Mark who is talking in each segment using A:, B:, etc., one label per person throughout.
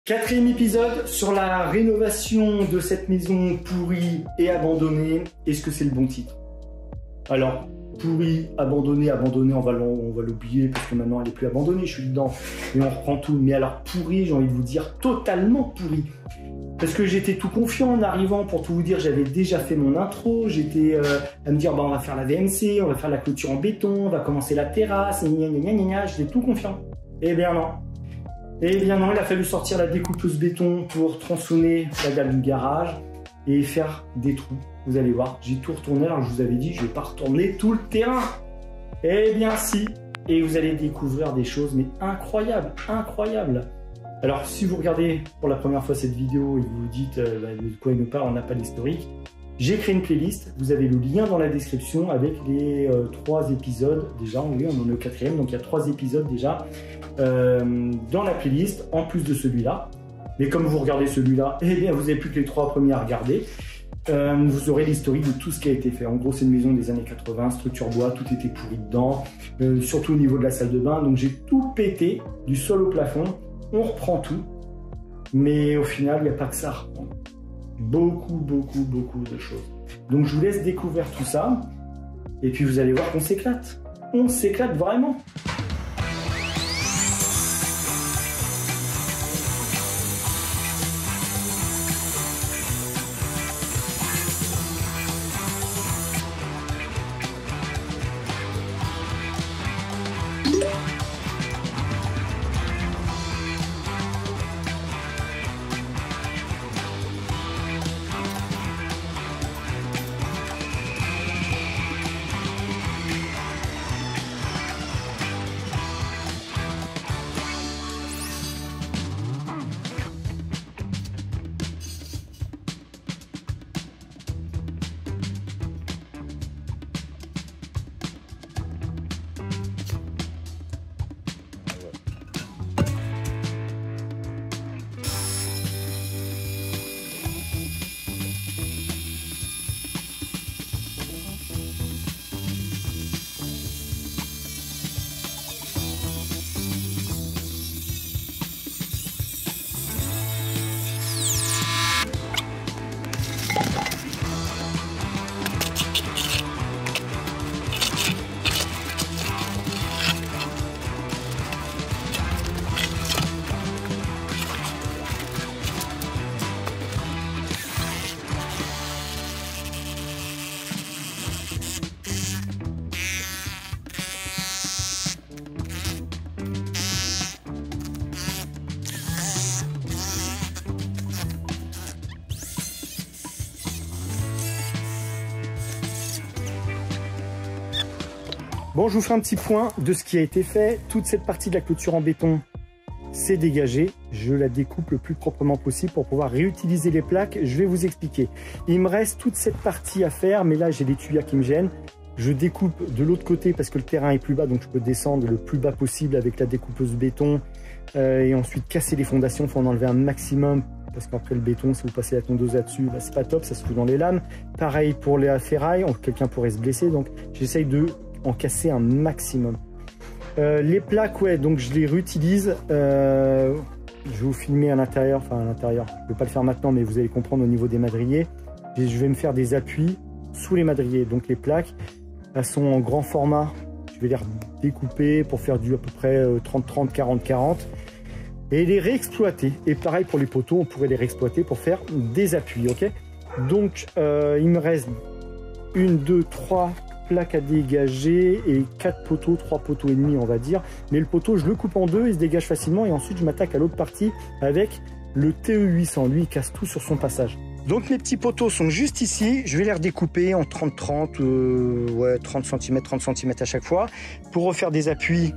A: Quatrième épisode sur la rénovation de cette maison pourrie et abandonnée. Est-ce que c'est le bon titre? Alors, pourri, abandonné, on va l'oublier parce que maintenant elle est plus abandonnée, je suis dedans et on reprend tout. Mais alors pourri, j'ai envie de vous dire totalement pourri. Parce que j'étais tout confiant en arrivant, pour tout vous dire, j'avais déjà fait mon intro, j'étais à me dire bah, on va faire la VMC, on va faire la clôture en béton, on va commencer la terrasse, j'étais tout confiant. Eh bien non. Eh bien non, il a fallu sortir la découpeuse béton pour tronçonner la dalle du garage et faire des trous. Vous allez voir, j'ai tout retourné, alors je vous avais dit, je vais pas retourner tout le terrain. Eh bien si, et vous allez découvrir des choses, mais incroyables, incroyables. Alors si vous regardez pour la première fois cette vidéo et vous vous dites de quoi il nous parle, on n'a pas l'historique, j'ai créé une playlist, vous avez le lien dans la description avec les 3 épisodes déjà, oui on en est au 4e, donc il y a 3 épisodes déjà dans la playlist, en plus de celui-là. Mais comme vous regardez celui-là, eh bien vous n'avez plus que les 3 premiers à regarder. Vous aurez l'historique de tout ce qui a été fait. En gros, c'est une maison des années 80, structure bois, tout était pourri dedans, surtout au niveau de la salle de bain. Donc j'ai tout pété, du sol au plafond. On reprend tout, mais au final, il n'y a pas que ça à reprendre. Beaucoup de choses. Donc je vous laisse découvrir tout ça, et puis vous allez voir qu'on s'éclate. On s'éclate vraiment. Bon, je vous ferai un petit point de ce qui a été fait. Toute cette partie de la clôture en béton, c'est dégagé. Je la découpe le plus proprement possible pour pouvoir réutiliser les plaques. Je vais vous expliquer. Il me reste toute cette partie à faire, mais là, j'ai les tuyaux qui me gênent. Je découpe de l'autre côté parce que le terrain est plus bas, donc je peux descendre le plus bas possible avec la découpeuse béton et ensuite casser les fondations. Il faut en enlever un maximum parce qu'après le béton, si vous passez la tondeuse là-dessus, bah, c'est pas top, ça se fout dans les lames. Pareil pour les ferrailles, quelqu'un pourrait se blesser, donc j'essaye de en casser un maximum. Les plaques, ouais, donc je les réutilise. Je vais vous filmer à l'intérieur, enfin à l'intérieur, je ne vais pas le faire maintenant, mais vous allez comprendre au niveau des madriers. Et je vais me faire des appuis sous les madriers. Donc les plaques, elles sont en grand format. Je vais les découper pour faire du à peu près 30-30, 40-40 et les réexploiter. Et pareil pour les poteaux, on pourrait les réexploiter pour faire des appuis, ok? Donc il me reste 1, 2, 3 plaques à dégager et 4 poteaux, 3 poteaux et demi on va dire. Mais le poteau, je le coupe en deux, il se dégage facilement et ensuite je m'attaque à l'autre partie avec le TE800. Lui, il casse tout sur son passage. Donc mes petits poteaux sont juste ici, je vais les redécouper en 30-30, ouais, 30 cm à chaque fois. Pour refaire des appuis,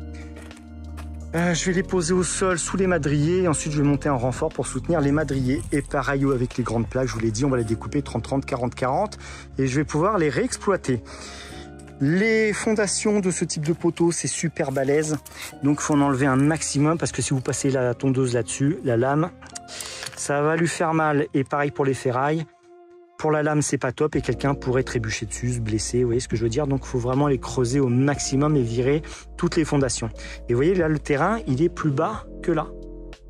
A: je vais les poser au sol sous les madriers et ensuite je vais monter un renfort pour soutenir les madriers. Et pareil avec les grandes plaques, je vous l'ai dit, on va les découper 30-30, 40-40 et je vais pouvoir les réexploiter. Les fondations de ce type de poteau, c'est super balèze. Donc, il faut en enlever un maximum parce que si vous passez la tondeuse là-dessus, la lame, ça va lui faire mal. Et pareil pour les ferrailles. Pour la lame, c'est pas top et quelqu'un pourrait trébucher dessus, se blesser. Vous voyez ce que je veux dire? Donc, il faut vraiment les creuser au maximum et virer toutes les fondations. Et vous voyez, là, le terrain, il est plus bas que là.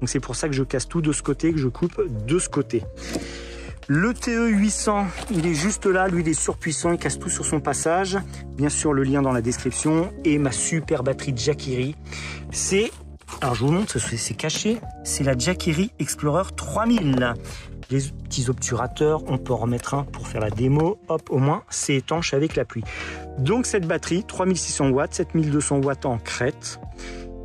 A: Donc c'est pour ça que je casse tout de ce côté, que je coupe de ce côté. Le TE800, il est juste là, lui il est surpuissant, il casse tout sur son passage. Bien sûr le lien dans la description. Et ma super batterie Jackery, c'est, alors je vous montre, c'est caché, c'est la Jackery Explorer 3000. Les petits obturateurs, on peut en remettre un pour faire la démo. Hop, au moins c'est étanche avec la pluie. Donc cette batterie, 3600 watts, 7200 watts en crête.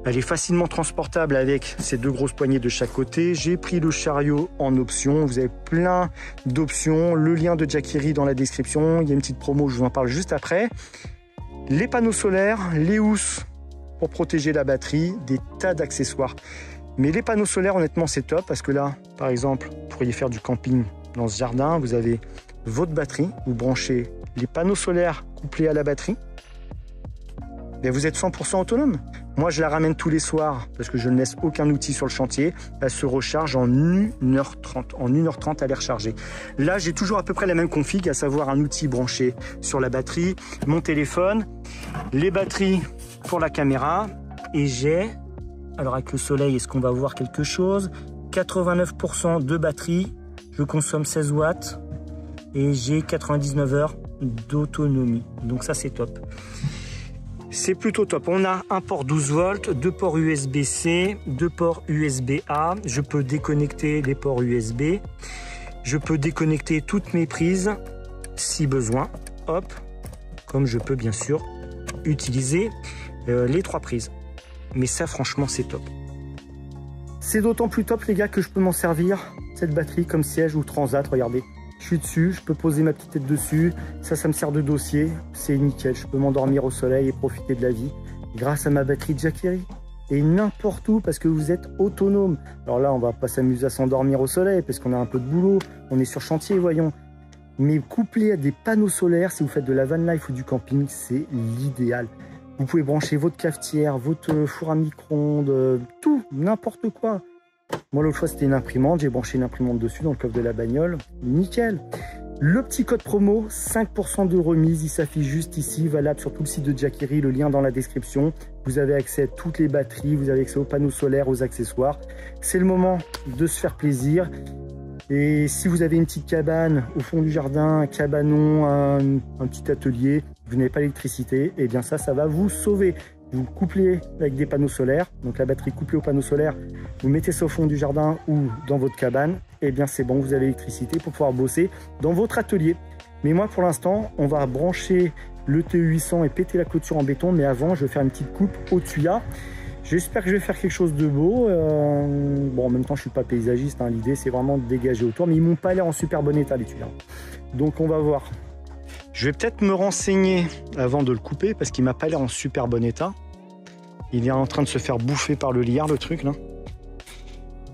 A: Elle est facilement transportable avec ces deux grosses poignées de chaque côté. J'ai pris le chariot en option. Vous avez plein d'options. Le lien de Jackery dans la description. Il y a une petite promo, je vous en parle juste après. Les panneaux solaires, les housses pour protéger la batterie, des tas d'accessoires. Mais les panneaux solaires, honnêtement, c'est top parce que là, par exemple, vous pourriez faire du camping dans ce jardin. Vous avez votre batterie. Vous branchez les panneaux solaires couplés à la batterie. Et vous êtes 100% autonome. Moi, je la ramène tous les soirs parce que je ne laisse aucun outil sur le chantier. Elle se recharge en 1h30. En 1h30, elle est rechargée. Là, j'ai toujours à peu près la même config, à savoir un outil branché sur la batterie, mon téléphone, les batteries pour la caméra. Et j'ai, alors avec le soleil, est-ce qu'on va voir quelque chose? 89% de batterie. Je consomme 16 watts et j'ai 99 heures d'autonomie. Donc ça, c'est top. C'est plutôt top. On a un port 12 volts, deux ports USB-C, deux ports USB-A. Je peux déconnecter les ports USB. Je peux déconnecter toutes mes prises si besoin. Hop, comme je peux bien sûr utiliser les trois prises. Mais ça, franchement, c'est top. C'est d'autant plus top, les gars, que je peux m'en servir, cette batterie, comme siège ou transat. Regardez. Je suis dessus, je peux poser ma petite tête dessus, ça me sert de dossier, c'est nickel, je peux m'endormir au soleil et profiter de la vie grâce à ma batterie Jackery. Et n'importe où parce que vous êtes autonome. Alors là, on va pas s'amuser à s'endormir au soleil parce qu'on a un peu de boulot, on est sur chantier, voyons. Mais couplé à des panneaux solaires, si vous faites de la van life ou du camping, c'est l'idéal. Vous pouvez brancher votre cafetière, votre four à micro-ondes, tout, n'importe quoi. Moi, l'autre fois, c'était une imprimante. J'ai branché une imprimante dessus dans le coffre de la bagnole. Nickel. Le petit code promo, 5% de remise. Il s'affiche juste ici, valable sur tout le site de Jackery. Le lien dans la description. Vous avez accès à toutes les batteries. Vous avez accès aux panneaux solaires, aux accessoires. C'est le moment de se faire plaisir. Et si vous avez une petite cabane au fond du jardin, un cabanon, un petit atelier, vous n'avez pas l'électricité, et bien ça va vous sauver. Vous couplez avec des panneaux solaires, donc la batterie couplée aux panneaux solaires, vous mettez ça au fond du jardin ou dans votre cabane, et bien c'est bon, vous avez l'électricité pour pouvoir bosser dans votre atelier. Mais moi pour l'instant, on va brancher le TE800 et péter la clôture en béton, mais avant je vais faire une petite coupe au tuyau. J'espère que je vais faire quelque chose de beau. Bon, en même temps je suis pas paysagiste, hein. L'idée c'est vraiment de dégager autour, mais ils m'ont pas l'air en super bon état les tuyaux. Donc on va voir. Je vais peut-être me renseigner avant de le couper parce qu'il m'a pas l'air en super bon état. Il est en train de se faire bouffer par le liard, le truc là.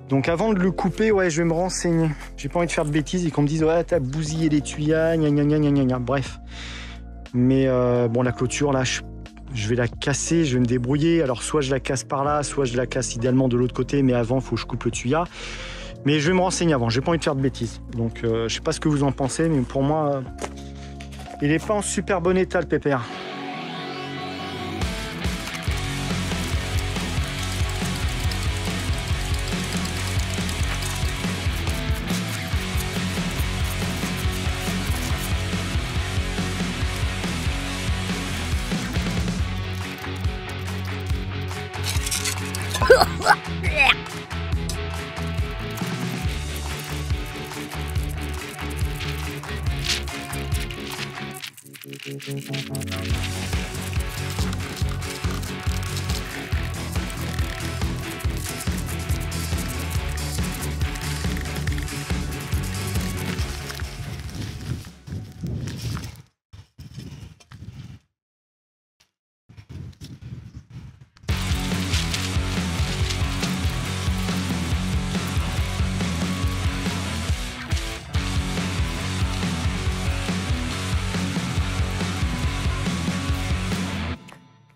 A: Donc avant de le couper, ouais, je vais me renseigner. J'ai pas envie de faire de bêtises et qu'on me dise ouais, t'as bousillé les tuyaux, gna gna gna gna gna. Bref. Mais bon, la clôture là, je vais la casser, je vais me débrouiller. Alors soit je la casse par là, soit je la casse idéalement de l'autre côté, mais avant, il faut que je coupe le tuyau. Mais je vais me renseigner avant. J'ai pas envie de faire de bêtises. Donc je sais pas ce que vous en pensez, mais pour moi. Il n'est pas en super bon état le pépère.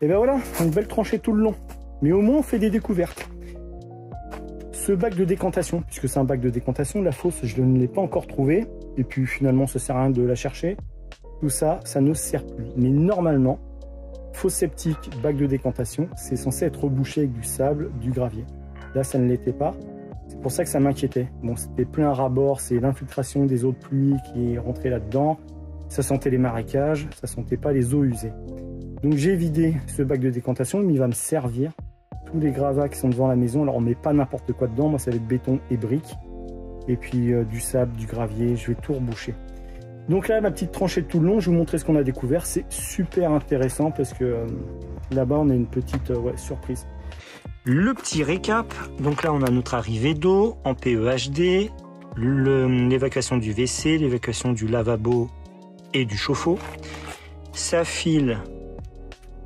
A: Et ben voilà, une belle tranchée tout le long. Mais au moins on fait des découvertes. Ce bac de décantation, puisque c'est un bac de décantation, la fosse je ne l'ai pas encore trouvée. Et puis finalement ça sert à rien de la chercher. Tout ça, ça ne sert plus. Mais normalement, fosse septique, bac de décantation, c'est censé être rebouché avec du sable, du gravier. Là ça ne l'était pas. C'est pour ça que ça m'inquiétait. Bon, c'était plein ras-bord, c'est l'infiltration des eaux de pluie qui est rentrée là-dedans. Ça sentait les marécages, ça sentait pas les eaux usées. Donc j'ai vidé ce bac de décantation, mais il va me servir. Tous les gravats qui sont devant la maison, alors on met pas n'importe quoi dedans, moi ça va être béton et briques. Et puis du sable, du gravier, je vais tout reboucher. Donc là, ma petite tranchée de tout le long, je vais vous montrer ce qu'on a découvert. C'est super intéressant parce que là-bas, on a une petite surprise. Le petit récap. Donc là, on a notre arrivée d'eau en PEHD, l'évacuation du WC, l'évacuation du lavabo et du chauffe-eau. Ça file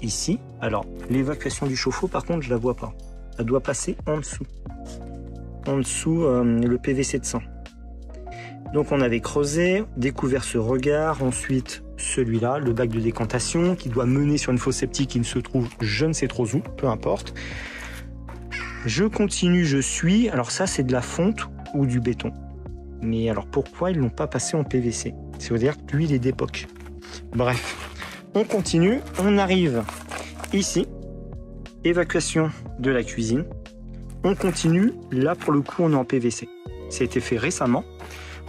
A: ici. Alors, l'évacuation du chauffe-eau, par contre, je la vois pas. Elle doit passer en dessous. En dessous, le PVC de 100. Donc on avait creusé, découvert ce regard, ensuite celui-là, le bac de décantation qui doit mener sur une fosse septique qui ne se trouve je ne sais trop où, peu importe. Je continue, je suis. Alors ça c'est de la fonte ou du béton. Mais alors pourquoi ils ne l'ont pas passé en PVC? Ça veut dire que lui il est d'époque. Bref, on continue, on arrive ici, évacuation de la cuisine. On continue, là pour le coup on est en PVC. Ça a été fait récemment.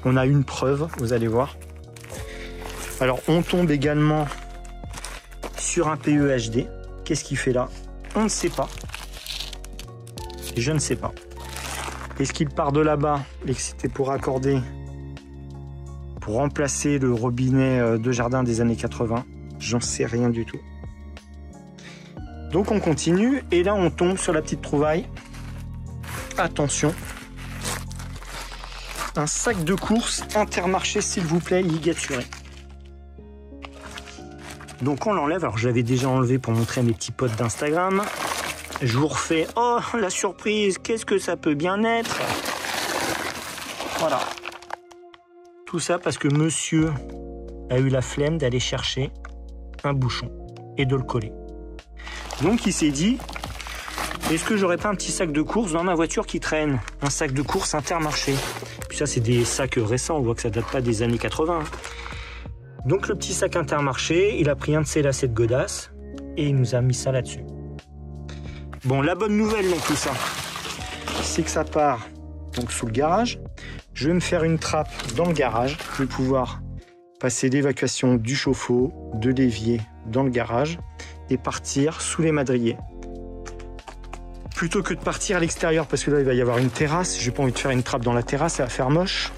A: On a une preuve, vous allez voir. Alors, on tombe également sur un PEHD. Qu'est-ce qu'il fait là? On ne sait pas. Je ne sais pas. Est-ce qu'il part de là-bas et que c'était pour raccorder, pour remplacer le robinet de jardin des années 80? J'en sais rien du tout. Donc, on continue. Et là, on tombe sur la petite trouvaille. Attention. Un sac de course Intermarché, s'il vous plaît, ligaturé. Donc on l'enlève. Alors je l'avais déjà enlevé pour montrer à mes petits potes d'Instagram. Je vous refais. Oh, la surprise, qu'est-ce que ça peut bien être? Voilà. Tout ça parce que monsieur a eu la flemme d'aller chercher un bouchon et de le coller. Donc il s'est dit, est-ce que j'aurais pas un petit sac de course dans ma voiture qui traîne? Un sac de course Intermarché. Puis ça, c'est des sacs récents, on voit que ça date pas des années 80. Donc le petit sac Intermarché, il a pris un de ses lacets de godasses et il nous a mis ça là-dessus. Bon, la bonne nouvelle dans tout ça, c'est que ça part donc sous le garage. Je vais me faire une trappe dans le garage. Je vais pouvoir passer l'évacuation du chauffe-eau, de l'évier dans le garage et partir sous les madriers. Plutôt que de partir à l'extérieur, parce que là, il va y avoir une terrasse. J'ai pas envie de faire une trappe dans la terrasse, ça va faire moche.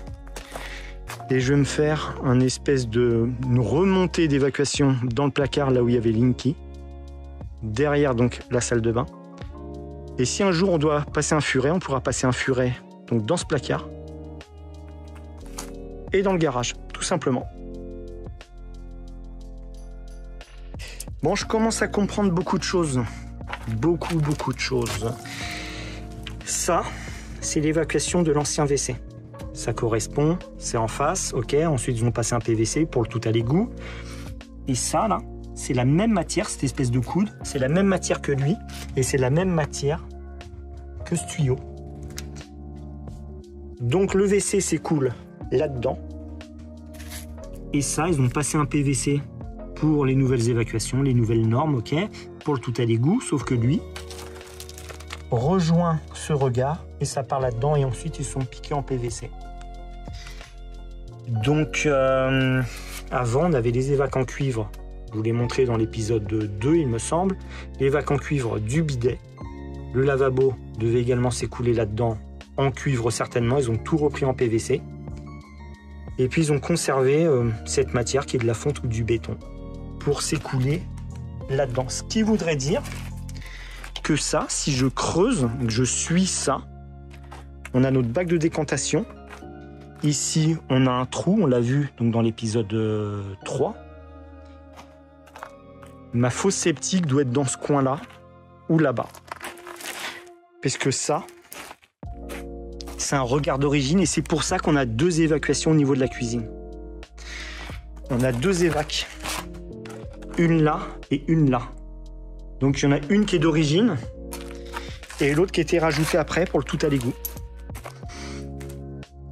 A: Et je vais me faire un espèce de remontée d'évacuation dans le placard, là où il y avait Linky. Derrière, donc, la salle de bain. Et si un jour, on doit passer un furet, on pourra passer un furet donc, dans ce placard. Et dans le garage, tout simplement. Bon, je commence à comprendre beaucoup de choses. Beaucoup de choses. Ça, c'est l'évacuation de l'ancien WC. Ça correspond, c'est en face, ok. Ensuite, ils vont passer un PVC pour le tout à l'égout. Et ça, là, c'est la même matière, cette espèce de coude. C'est la même matière que lui. Et c'est la même matière que ce tuyau. Donc, le WC s'écoule là-dedans. Et ça, ils ont passé un PVC pour les nouvelles évacuations, les nouvelles normes, ok, pour le tout à l'égout, sauf que lui rejoint ce regard et ça part là-dedans et ensuite ils sont piqués en PVC. Donc avant on avait les évacs en cuivre, je vous l'ai montré dans l'épisode 2 il me semble, l'évac en cuivre du bidet, le lavabo devait également s'écouler là-dedans en cuivre certainement, ils ont tout repris en PVC et puis ils ont conservé cette matière qui est de la fonte ou du béton pour s'écouler là-dedans. Ce qui voudrait dire que ça, si je creuse, que je suis ça, on a notre bac de décantation. Ici, on a un trou, on l'a vu donc dans l'épisode 3. Ma fosse septique doit être dans ce coin-là ou là-bas. Parce que ça, c'est un regard d'origine et c'est pour ça qu'on a 2 évacuations au niveau de la cuisine. On a 2 évacs. Une là et une là. Donc il y en a une qui est d'origine et l'autre qui a été rajoutée après pour le tout à l'égout.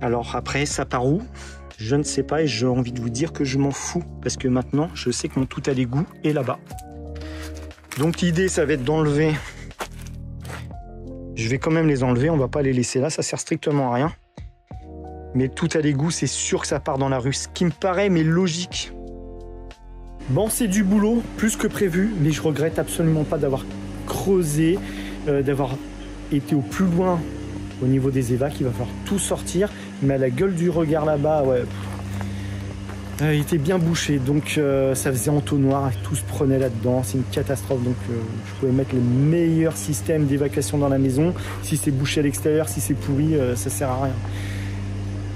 A: Alors après, ça part où? Je ne sais pas et j'ai envie de vous dire que je m'en fous parce que maintenant, je sais que mon tout à l'égout est là-bas. Donc l'idée, ça va être d'enlever Je vais quand même les enlever, on va pas les laisser là, ça sert strictement à rien. Mais tout à l'égout, c'est sûr que ça part dans la rue, ce qui me paraît mais logique. Bon, c'est du boulot, plus que prévu, mais je regrette absolument pas d'avoir creusé, d'avoir été au plus loin au niveau des évacs. Il va falloir tout sortir, mais à la gueule du regard là-bas, ouais, il était bien bouché, donc ça faisait entonnoir, tout se prenait là-dedans, c'est une catastrophe. Donc je pouvais mettre le meilleur système d'évacuation dans la maison. Si c'est bouché à l'extérieur, si c'est pourri, ça sert à rien.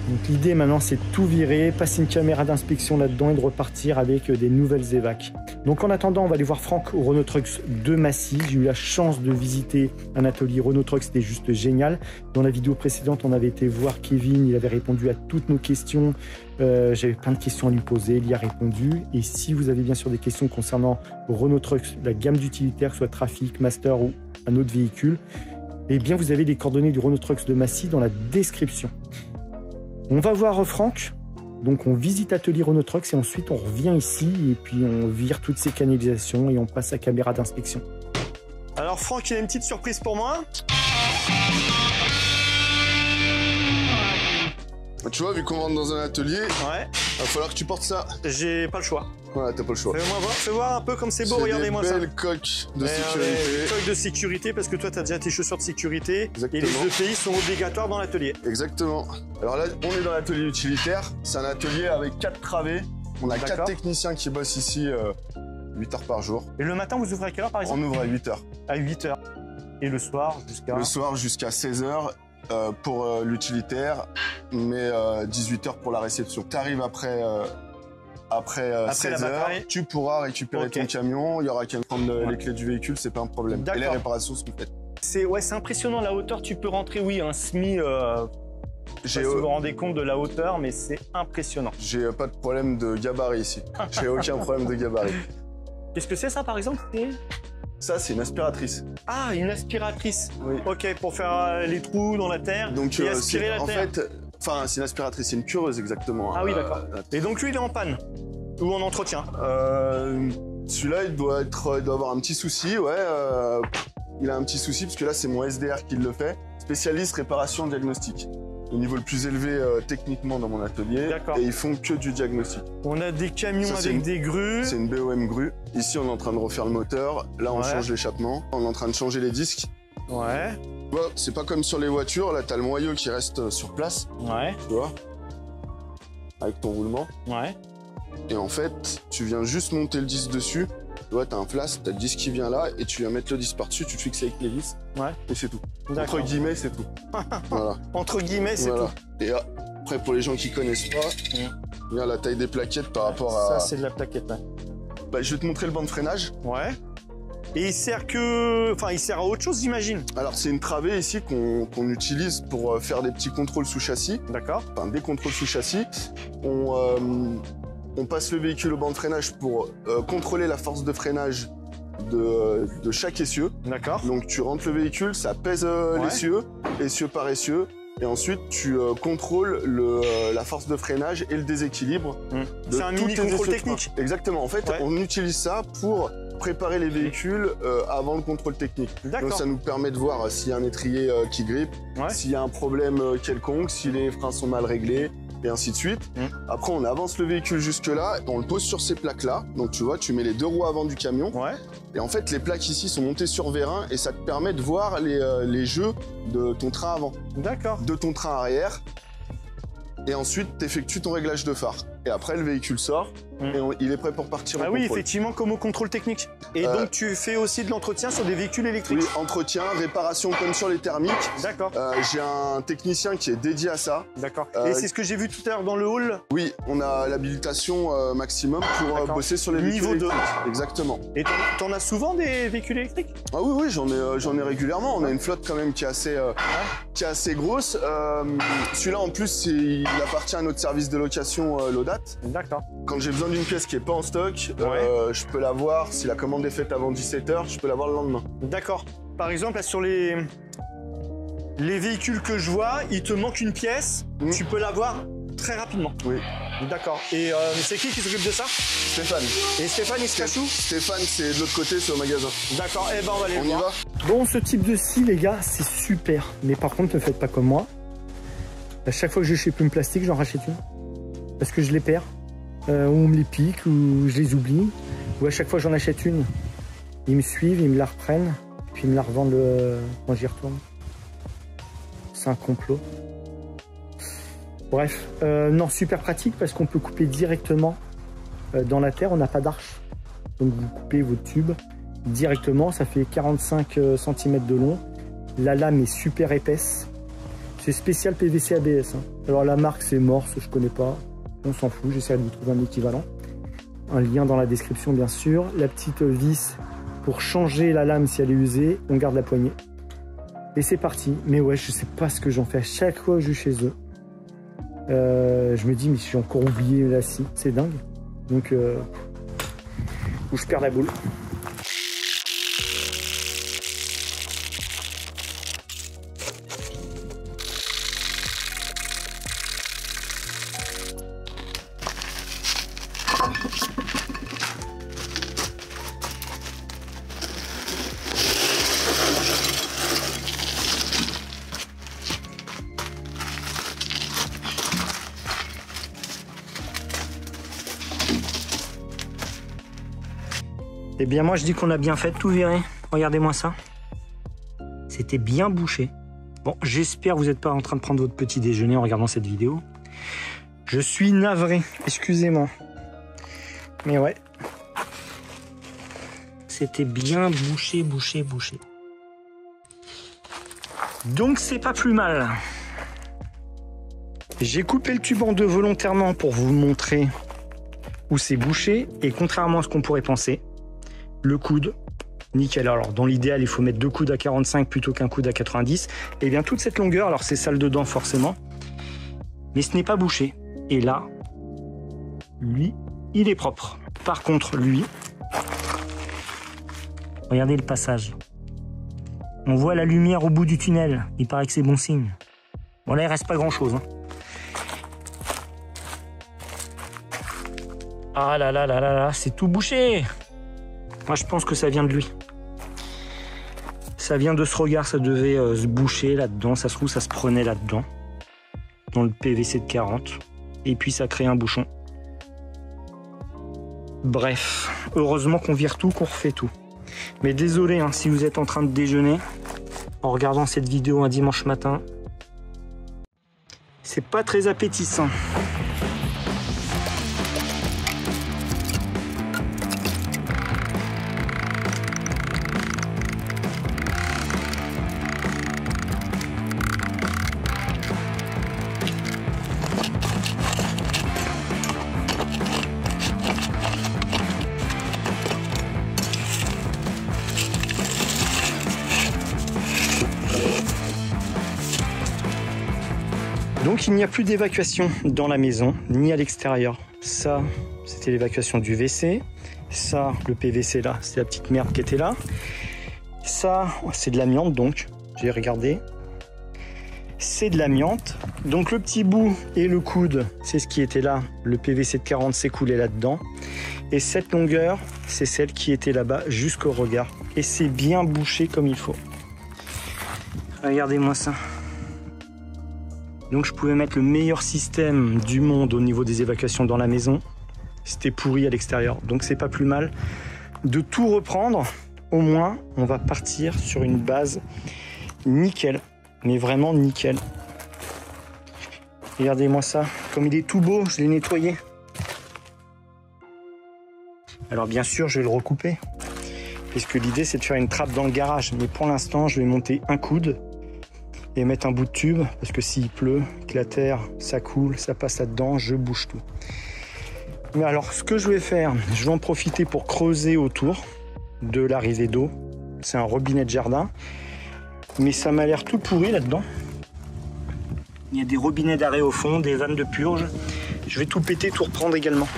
A: Donc l'idée maintenant, c'est de tout virer, passer une caméra d'inspection là-dedans et de repartir avec des nouvelles évacs. Donc en attendant, on va aller voir Franck au Renault Trucks de Massy. J'ai eu la chance de visiter un atelier Renault Trucks, c'était juste génial. Dans la vidéo précédente, on avait été voir Kevin, il avait répondu à toutes nos questions. J'avais plein de questions à lui poser, il y a répondu. Et si vous avez bien sûr des questions concernant Renault Trucks, la gamme d'utilitaires, soit Trafic, Master ou un autre véhicule, eh bien vous avez les coordonnées du Renault Trucks de Massy dans la description. On va voir Franck, donc on visite Atelier Renault Trucks et ensuite on revient ici et puis on vire toutes ces canalisations et on passe à caméra d'inspection. Alors Franck, il a une petite surprise pour moi.
B: Tu vois, vu qu'on rentre dans un atelier,
A: ouais,
B: va falloir que tu portes ça.
A: J'ai pas le choix.
B: Voilà, t'as pas le choix.
A: Fais voir un peu comme c'est beau, regardez-moi ça.
B: C'est des belles coques de sécurité.
A: Coques de sécurité, parce que toi, tu as déjà tes chaussures de sécurité.
B: Exactement.
A: Et les EPI sont obligatoires dans l'atelier.
B: Exactement. Alors là, on est dans l'atelier utilitaire. C'est un atelier avec 4 travées. On a 4 techniciens qui bossent ici 8 heures par jour. Et le matin, vous ouvrez à quelle heure, par exemple? On ouvre à 8 heures. À 8 heures. Et le soir, jusqu'à... Le soir, jusqu'à 16 heures. Pour l'utilitaire, mais 18 heures pour la réception. Tu arrives après 16 heures, tu pourras récupérer ton camion, il y aura qu'à prendre les clés du véhicule, c'est pas un problème. Et les réparations sont faites. C'est impressionnant la hauteur, tu peux rentrer, oui, un SMI, si vous vous rendez compte de la hauteur, mais c'est impressionnant. J'ai pas de problème de gabarit ici, j'ai aucun problème de gabarit. Qu'est-ce que c'est ça par exemple? Ça, c'est une aspiratrice. Ah, une aspiratrice. Oui. Ok, pour faire les trous dans la terre. Donc, et aspirer la terre. En fait, enfin, c'est une aspiratrice, c'est une cureuse exactement. Ah oui, d'accord. Et donc lui, il est en panne ou en entretien. Celui-là, il doit avoir un petit souci, ouais. Il a un petit souci parce que là, c'est mon SDR qui le fait. Spécialiste réparation diagnostic. Au niveau le plus élevé techniquement dans mon atelier. Et ils font que du diagnostic. On a des camions avec des grues. C'est une BOM grue. Ici, on est en train de refaire le moteur. Là, on change l'échappement. On est en train de changer les disques. Ouais. Tu vois, c'est pas comme sur les voitures. Là, t'as le moyeu qui reste sur place. Ouais. Tu vois, avec ton roulement. Ouais. Et en fait, tu viens juste monter le disque dessus. Tu vois, t'as un flasque, t'as le disque qui vient là, et tu viens mettre le disque par-dessus, tu te fixes avec les vis. Ouais. Et c'est tout. Entre guillemets, c'est tout. Voilà. Entre guillemets, c'est tout. Et après, pour les gens qui connaissent pas, regarde la taille des plaquettes par rapport à... Ça, c'est de la plaquette, ouais. Bah, je vais te montrer le banc de freinage. Ouais. Et il sert que... Enfin, il sert à autre chose, j'imagine. Alors, c'est une travée ici qu'on utilise pour faire des petits contrôles sous châssis. D'accord. Enfin, des contrôles sous châssis. On passe le véhicule au banc de freinage pour contrôler la force de freinage de chaque essieu. D'accord. Donc tu rentres le véhicule, ça pèse l'essieu, essieu par essieu, et ensuite tu contrôles la force de freinage et le déséquilibre. C'est un mini contrôle technique. Exactement. En fait, on utilise ça pour préparer les véhicules avant le contrôle technique. Donc ça nous permet de voir s'il y a un étrier qui grippe, s'il y a un problème quelconque, si les freins sont mal réglés, et ainsi de suite. Après, on avance le véhicule jusque-là, on le pose sur ces plaques-là. Donc, tu vois, tu mets les 2 roues avant du camion. Ouais. Et en fait, les plaques ici sont montées sur vérin et ça te permet de voir les jeux de ton train avant. D'accord. De ton train arrière. Et ensuite, tu effectues ton réglage de phare. Et après, le véhicule sort et il est prêt pour partir au contrôle. Ah oui, effectivement, comme au contrôle technique. Et donc, tu fais aussi de l'entretien sur des véhicules électriques? Oui, entretien, réparation comme sur les thermiques. D'accord. J'ai un technicien qui est dédié à ça. D'accord. Et c'est ce que j'ai vu tout à l'heure dans le hall? Oui, on a l'habilitation maximum pour bosser sur les véhicules électriques. Niveau 2. Exactement. Et t'en as souvent des véhicules électriques? Ah oui, oui, j'en ai régulièrement. On a une flotte quand même qui est assez grosse. Celui-là, en plus, il appartient à notre service de location Laudat. D'accord. Quand j'ai besoin d'une pièce qui n'est pas en stock, je peux l'avoir. Si la commande est faite avant 17 h, je peux l'avoir le lendemain. D'accord. Par exemple, là, sur les véhicules que je vois, il te manque une pièce, tu peux l'avoir très rapidement. Oui. D'accord. Et c'est qui s'occupe de ça? Stéphane. Et Stéphane, il se cache où? Stéphane, c'est de l'autre côté, c'est au magasin. D'accord. Eh ben, on va aller le voir. On y va?
A: Bon, ce type de scie, les gars, c'est super. Mais par contre, ne faites pas comme moi. À chaque fois que je chez Plume Plastique, j'en rachète une. Parce que je les perds. Ou on me les pique, ou je les oublie. Ou à chaque fois, j'en achète une. Ils me suivent, ils me la reprennent. Puis ils me la revendent quand j'y retourne. C'est un complot. Bref, non, super pratique parce qu'on peut couper directement dans la terre. On n'a pas d'arche. Donc vous coupez vos tubes directement. Ça fait 45 cm de long. La lame est super épaisse. C'est spécial PVC ABS. Hein. Alors la marque c'est Morse, je connais pas. On s'en fout, j'essaie de vous trouver un équivalent. Un lien dans la description bien sûr. La petite vis pour changer la lame si elle est usée. On garde la poignée. Et c'est parti. Mais ouais, je sais pas ce que j'en fais à chaque fois que je suis chez eux. Je me dis mais j'ai encore oublié la scie. C'est dingue. Donc où je perds la boule. Eh bien moi je dis qu'on a bien fait de tout virer. Regardez-moi ça. C'était bien bouché. Bon, j'espère que vous n'êtes pas en train de prendre votre petit déjeuner en regardant cette vidéo. Je suis navré, excusez-moi. Mais ouais. C'était bien bouché, bouché, bouché. Donc c'est pas plus mal. J'ai coupé le tube en deux volontairement pour vous montrer où c'est bouché. Et contrairement à ce qu'on pourrait penser, le coude, nickel. Alors dans l'idéal, il faut mettre deux coudes à 45 plutôt qu'un coude à 90. Et bien toute cette longueur, alors c'est sale dedans forcément, mais ce n'est pas bouché. Et là, lui, il est propre. Par contre, lui, regardez le passage. On voit la lumière au bout du tunnel. Il paraît que c'est bon signe. Bon là, il reste pas grand chose. Hein. Ah là là là là là, c'est tout bouché. Moi, je pense que ça vient de lui. Ça vient de ce regard, ça devait se boucher là-dedans. Ça se trouve, ça se prenait là-dedans, dans le PVC de 40. Et puis, ça crée un bouchon. Bref, heureusement qu'on vire tout, qu'on refait tout. Mais désolé, hein, si vous êtes en train de déjeuner, en regardant cette vidéo un dimanche matin, c'est pas très appétissant. Donc il n'y a plus d'évacuation dans la maison, ni à l'extérieur. Ça, c'était l'évacuation du WC. Ça, le PVC là, c'est la petite merde qui était là. Ça, c'est de l'amiante donc, j'ai regardé. C'est de l'amiante. Donc le petit bout et le coude, c'est ce qui était là. Le PVC de 40 s'est coulé là-dedans. Et cette longueur, c'est celle qui était là-bas jusqu'au regard. Et c'est bien bouché comme il faut. Regardez-moi ça. Donc je pouvais mettre le meilleur système du monde au niveau des évacuations dans la maison. C'était pourri à l'extérieur. Donc c'est pas plus mal de tout reprendre. Au moins, on va partir sur une base nickel. Mais vraiment nickel. Regardez-moi ça. Comme il est tout beau, je l'ai nettoyé. Alors bien sûr, je vais le recouper. Puisque l'idée, c'est de faire une trappe dans le garage. Mais pour l'instant, je vais monter un coude et mettre un bout de tube, parce que s'il pleut, que la terre, ça coule, ça passe là-dedans, je bouge tout. Mais alors, ce que je vais faire, je vais en profiter pour creuser autour de l'arrivée d'eau. C'est un robinet de jardin, mais ça m'a l'air tout pourri là-dedans. Il y a des robinets d'arrêt au fond, des vannes de purge. Je vais tout péter, tout reprendre également.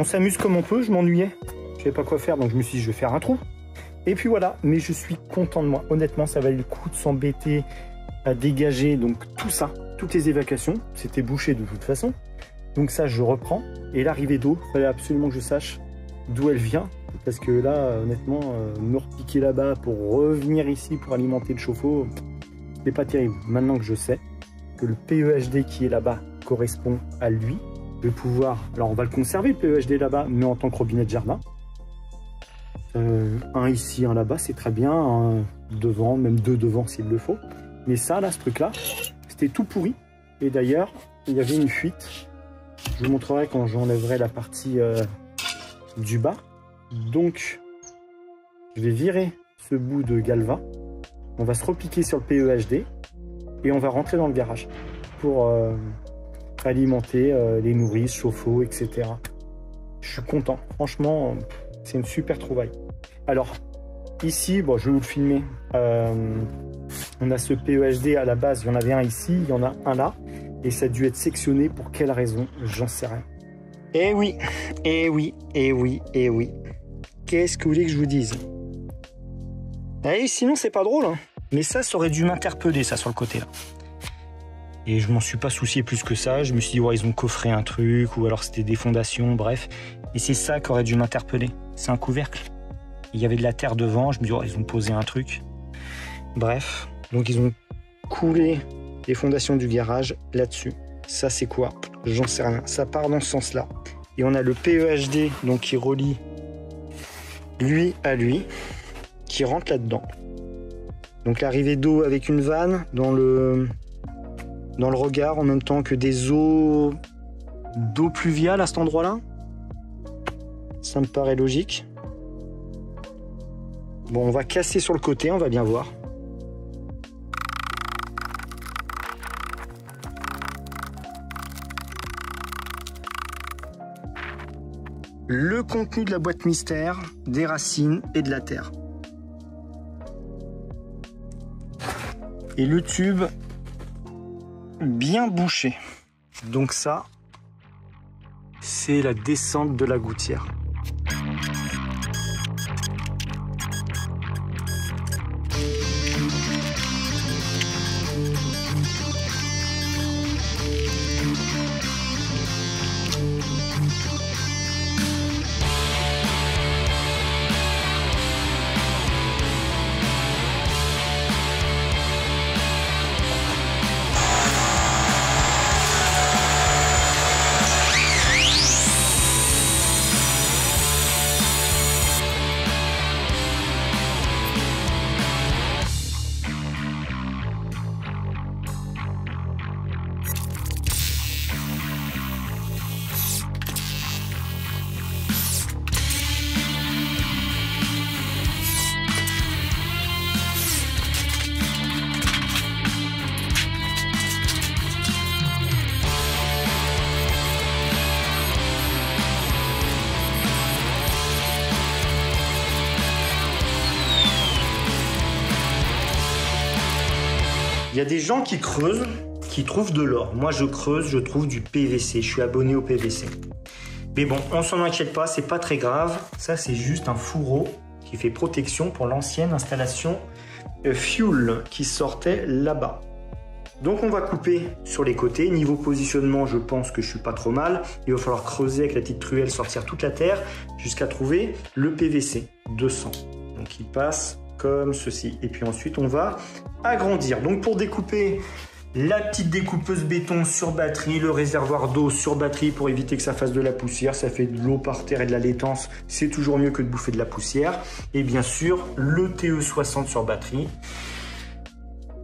A: On s'amuse comme on peut, je m'ennuyais. Je savais pas quoi faire, donc je me suis dit, je vais faire un trou. Et puis voilà, mais je suis content de moi. Honnêtement, ça valait le coup de s'embêter à dégager donc tout ça, toutes les évacuations. C'était bouché de toute façon. Donc ça, je reprends. Et l'arrivée d'eau, il fallait absolument que je sache d'où elle vient. Parce que là, honnêtement, me repiquer là-bas pour revenir ici pour alimenter le chauffe-eau, c'est pas terrible. Maintenant que je sais que le PEHD qui est là-bas correspond à lui, je vais pouvoir... Alors, on va le conserver, le PEHD là-bas, mais en tant que robinet de jardin. Un ici, un là-bas, c'est très bien. Un devant, même deux devant s'il le faut. Mais ça, là, ce truc-là, c'était tout pourri. Et d'ailleurs, il y avait une fuite. Je vous montrerai quand j'enlèverai la partie du bas. Donc, je vais virer ce bout de galva. On va se repiquer sur le PEHD. Et on va rentrer dans le garage pour alimenter les nourrices, chauffe-eau, etc. Je suis content. Franchement, c'est une super trouvaille. Alors, ici, bon, je vais vous le filmer. On a ce PEHD à la base. Il y en avait un ici, il y en a un là. Et ça a dû être sectionné. Pour quelle raison? J'en sais rien. Eh oui, eh oui, eh oui, eh oui. Qu'est-ce que vous voulez que je vous dise? Eh, sinon, c'est pas drôle. Hein. Mais ça aurait dû m'interpeller, ça, sur le côté là. Et je m'en suis pas soucié plus que ça. Je me suis dit, ouais, ils ont coffré un truc, ou alors c'était des fondations, bref. Et c'est ça qui aurait dû m'interpeller. C'est un couvercle. Il y avait de la terre devant. Je me dis, oh, ils ont posé un truc. Bref. Donc, ils ont coulé les fondations du garage là-dessus. Ça, c'est quoi? J'en sais rien. Ça part dans ce sens-là. Et on a le PEHD, donc qui relie lui à lui, qui rentre là-dedans. Donc, l'arrivée d'eau avec une vanne dans le regard en même temps que des eaux d'eau pluviale à cet endroit-là. Ça me paraît logique. Bon, on va casser sur le côté, on va bien voir. Le contenu de la boîte mystère, des racines et de la terre. Et le tube bien bouché. Donc ça, c'est la descente de la gouttière. Il y a des gens qui creusent, qui trouvent de l'or. Moi, je creuse, je trouve du PVC. Je suis abonné au PVC. Mais bon, on s'en inquiète pas, c'est pas très grave. Ça, c'est juste un fourreau qui fait protection pour l'ancienne installation fuel qui sortait là-bas. Donc, on va couper sur les côtés. Niveau positionnement, je pense que je suis pas trop mal. Il va falloir creuser avec la petite truelle, sortir toute la terre jusqu'à trouver le PVC 200. Donc, il passe comme ceci. Et puis ensuite, on va agrandir. Donc, pour découper la petite découpeuse béton sur batterie, le réservoir d'eau sur batterie pour éviter que ça fasse de la poussière, ça fait de l'eau par terre et de la laitance, c'est toujours mieux que de bouffer de la poussière. Et bien sûr, le TE60 sur batterie.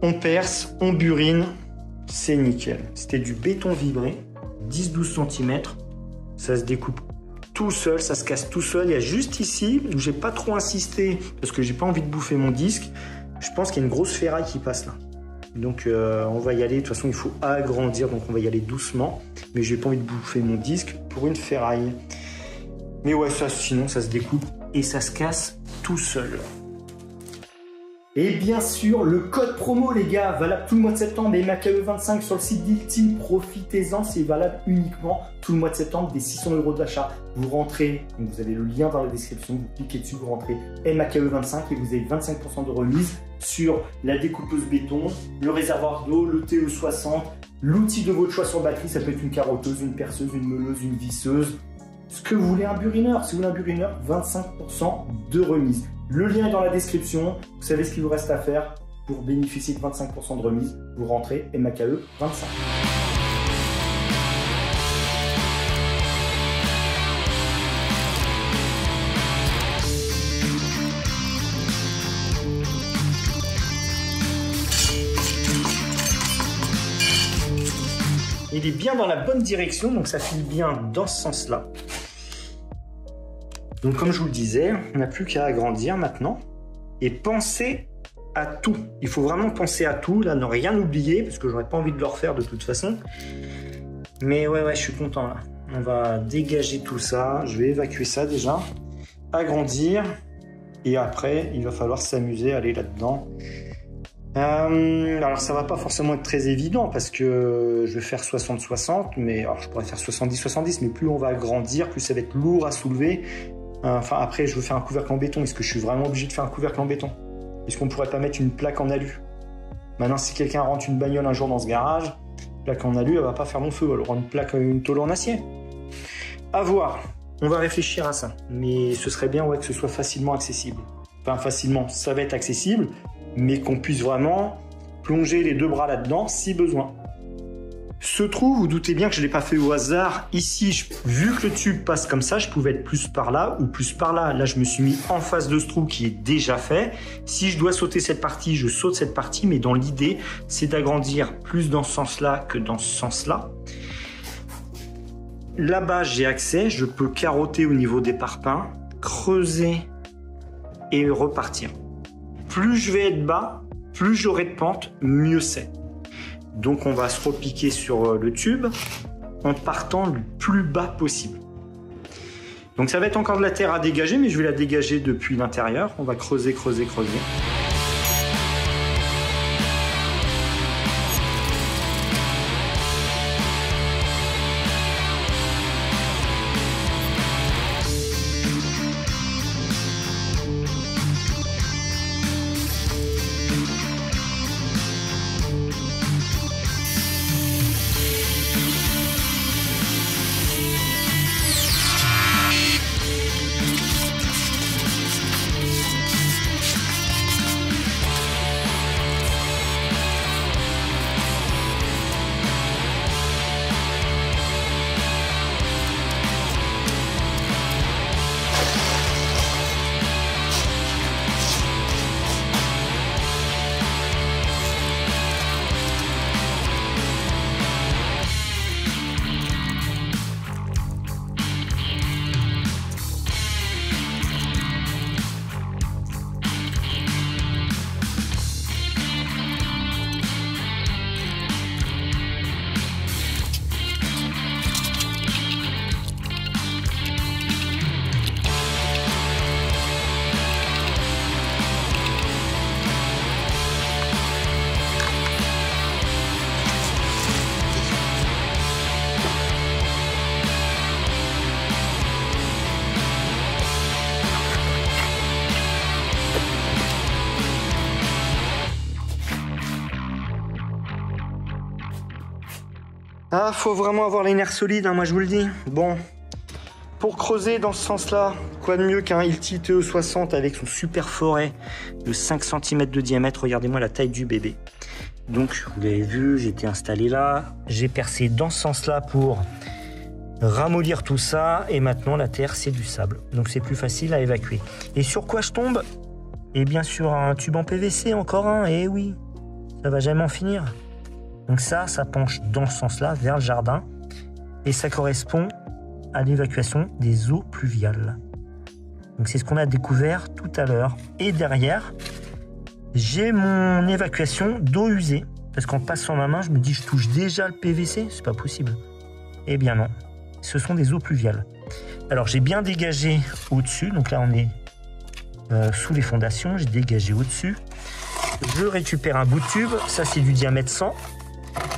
A: On perce, on burine, c'est nickel. C'était du béton vibré, 10-12 cm. Ça se découpe tout seul, ça se casse tout seul. Il y a juste ici où j'ai pas trop insisté parce que j'ai pas envie de bouffer mon disque. Je pense qu'il y a une grosse ferraille qui passe là. Donc on va y aller. De toute façon, il faut agrandir, donc on va y aller doucement. Mais j'ai pas envie de bouffer mon disque pour une ferraille. Mais ouais, ça, sinon ça se découpe et ça se casse tout seul. Et bien sûr, le code promo, les gars, valable tout le mois de septembre, et MAKE25 sur le site d'Ilty, profitez-en, c'est valable uniquement tout le mois de septembre, des 600 € d'achat. Vous rentrez, donc vous avez le lien dans la description, vous cliquez dessus, vous rentrez MAKE25 et vous avez 25% de remise sur la découpeuse béton, le réservoir d'eau, le TE60, l'outil de votre choix sur batterie, ça peut être une carotteuse, une perceuse, une meuleuse, une visseuse, ce que vous voulez, un burineur. Si vous voulez un burineur, 25% de remise. Le lien est dans la description. Vous savez ce qu'il vous reste à faire pour bénéficier de 25% de remise. Vous rentrez MAKE25. Il est bien dans la bonne direction, donc ça file bien dans ce sens-là. Donc comme je vous le disais, on n'a plus qu'à agrandir maintenant et penser à tout. Il faut vraiment penser à tout, là, ne rien oublier, parce que j'aurais pas envie de le refaire de toute façon. Mais ouais, je suis content là. On va dégager tout ça, je vais évacuer ça déjà, agrandir, et après il va falloir s'amuser à aller là-dedans. Alors ça va pas forcément être très évident parce que je vais faire 60-60, mais alors je pourrais faire 70-70, mais plus on va agrandir, plus ça va être lourd à soulever. Enfin après je veux faire un couvercle en béton. Est-ce que je suis vraiment obligé de faire un couvercle en béton? Est-ce qu'on pourrait pas mettre une plaque en alu? Maintenant si quelqu'un rentre une bagnole un jour dans ce garage, la plaque en alu elle va pas faire mon feu, elle aura une tôle en acier. À voir, on va réfléchir à ça, mais ce serait bien que ce soit facilement accessible. Enfin facilement, ça va être accessible, mais qu'on puisse vraiment plonger les deux bras là-dedans si besoin. Se trouve, vous doutez bien que je ne l'ai pas fait au hasard. Ici, vu que le tube passe comme ça, je pouvais être plus par là ou plus par là. Là, je me suis mis en face de ce trou qui est déjà fait. Si je dois sauter cette partie, je saute cette partie, mais dans l'idée, c'est d'agrandir plus dans ce sens-là que dans ce sens-là. Là-bas, j'ai accès, je peux carotter au niveau des parpaings, creuser et repartir. Plus je vais être bas, plus j'aurai de pente, mieux c'est. Donc on va se repiquer sur le tube en partant le plus bas possible. Donc ça va être encore de la terre à dégager, mais je vais la dégager depuis l'intérieur. On va creuser, creuser, creuser. Ah, faut vraiment avoir les nerfs solides, hein, moi je vous le dis. Bon, pour creuser dans ce sens-là, quoi de mieux qu'un Ilty TE60 avec son super forêt de 5 cm de diamètre. Regardez-moi la taille du bébé. Donc, vous l'avez vu, j'ai été installé là. J'ai percé dans ce sens-là pour ramollir tout ça. Et maintenant, la terre, c'est du sable. Donc, c'est plus facile à évacuer. Et sur quoi je tombe? Et bien sûr, un tube en PVC, encore un. Et oui, ça va jamais en finir. Donc ça penche dans ce sens-là, vers le jardin. Et ça correspond à l'évacuation des eaux pluviales. Donc c'est ce qu'on a découvert tout à l'heure. Et derrière, j'ai mon évacuation d'eau usée. Parce qu'en passant ma main, je me dis, je touche déjà le PVC, c'est pas possible. Eh bien non, ce sont des eaux pluviales. Alors j'ai bien dégagé au-dessus. Donc là, on est sous les fondations. J'ai dégagé au-dessus. je récupère un bout de tube. Ça, c'est du diamètre 100.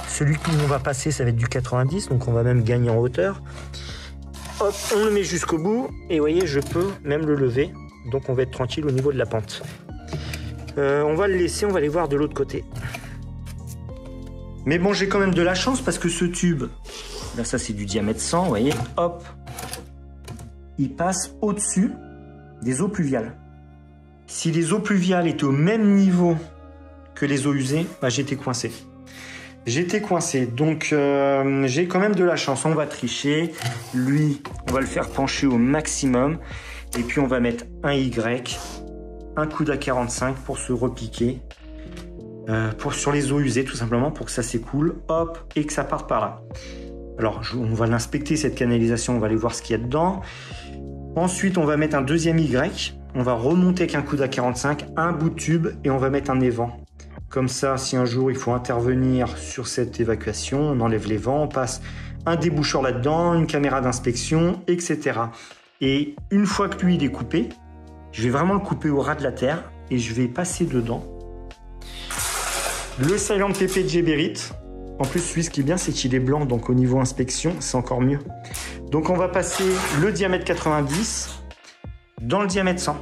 A: Celui qu'on va passer, ça va être du 90, donc on va même gagner en hauteur. Hop, on le met jusqu'au bout. Et vous voyez, je peux même le lever. Donc on va être tranquille au niveau de la pente. On va le laisser, on va aller voir de l'autre côté. Mais bon, j'ai quand même de la chance parce que ce tube, là ça c'est du diamètre 100, vous voyez, hop, il passe au-dessus des eaux pluviales. Si les eaux pluviales étaient au même niveau que les eaux usées, bah, j'étais coincé. J'étais coincé, donc j'ai quand même de la chance. On va tricher, lui, on va le faire pencher au maximum. Et puis on va mettre un Y, un coude à 45 pour se repiquer. Sur les eaux usées tout simplement pour que ça s'écoule, hop, et que ça parte par là. Alors on va l'inspecter cette canalisation, on va aller voir ce qu'il y a dedans. Ensuite on va mettre un deuxième Y, on va remonter avec un coude à 45, un bout de tube et on va mettre un évent. Comme ça, si un jour il faut intervenir sur cette évacuation, on enlève les vents, on passe un déboucheur là-dedans, une caméra d'inspection, etc. Et une fois que lui il est coupé, je vais vraiment le couper au ras de la terre et je vais passer dedans le Silent PP de Geberit. En plus, lui, ce qui est bien, c'est qu'il est blanc, donc au niveau inspection, c'est encore mieux. Donc on va passer le diamètre 90 dans le diamètre 100.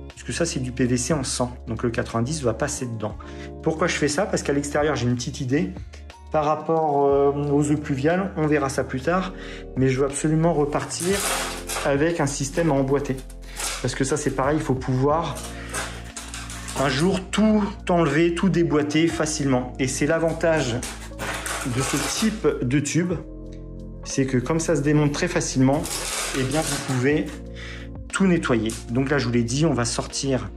A: Puisque ça, c'est du PVC en 100. Donc le 90 va passer dedans. Pourquoi je fais ça? Parce qu'à l'extérieur, j'ai une petite idée. Par rapport aux eaux pluviales, on verra ça plus tard. Mais je veux absolument repartir avec un système à emboîter. Parce que ça, c'est pareil, il faut pouvoir un jour tout enlever, tout déboîter facilement. Et c'est l'avantage de ce type de tube, c'est que comme ça se démonte très facilement, eh bien vous pouvez tout nettoyer. Donc là, je vous l'ai dit, on va sortir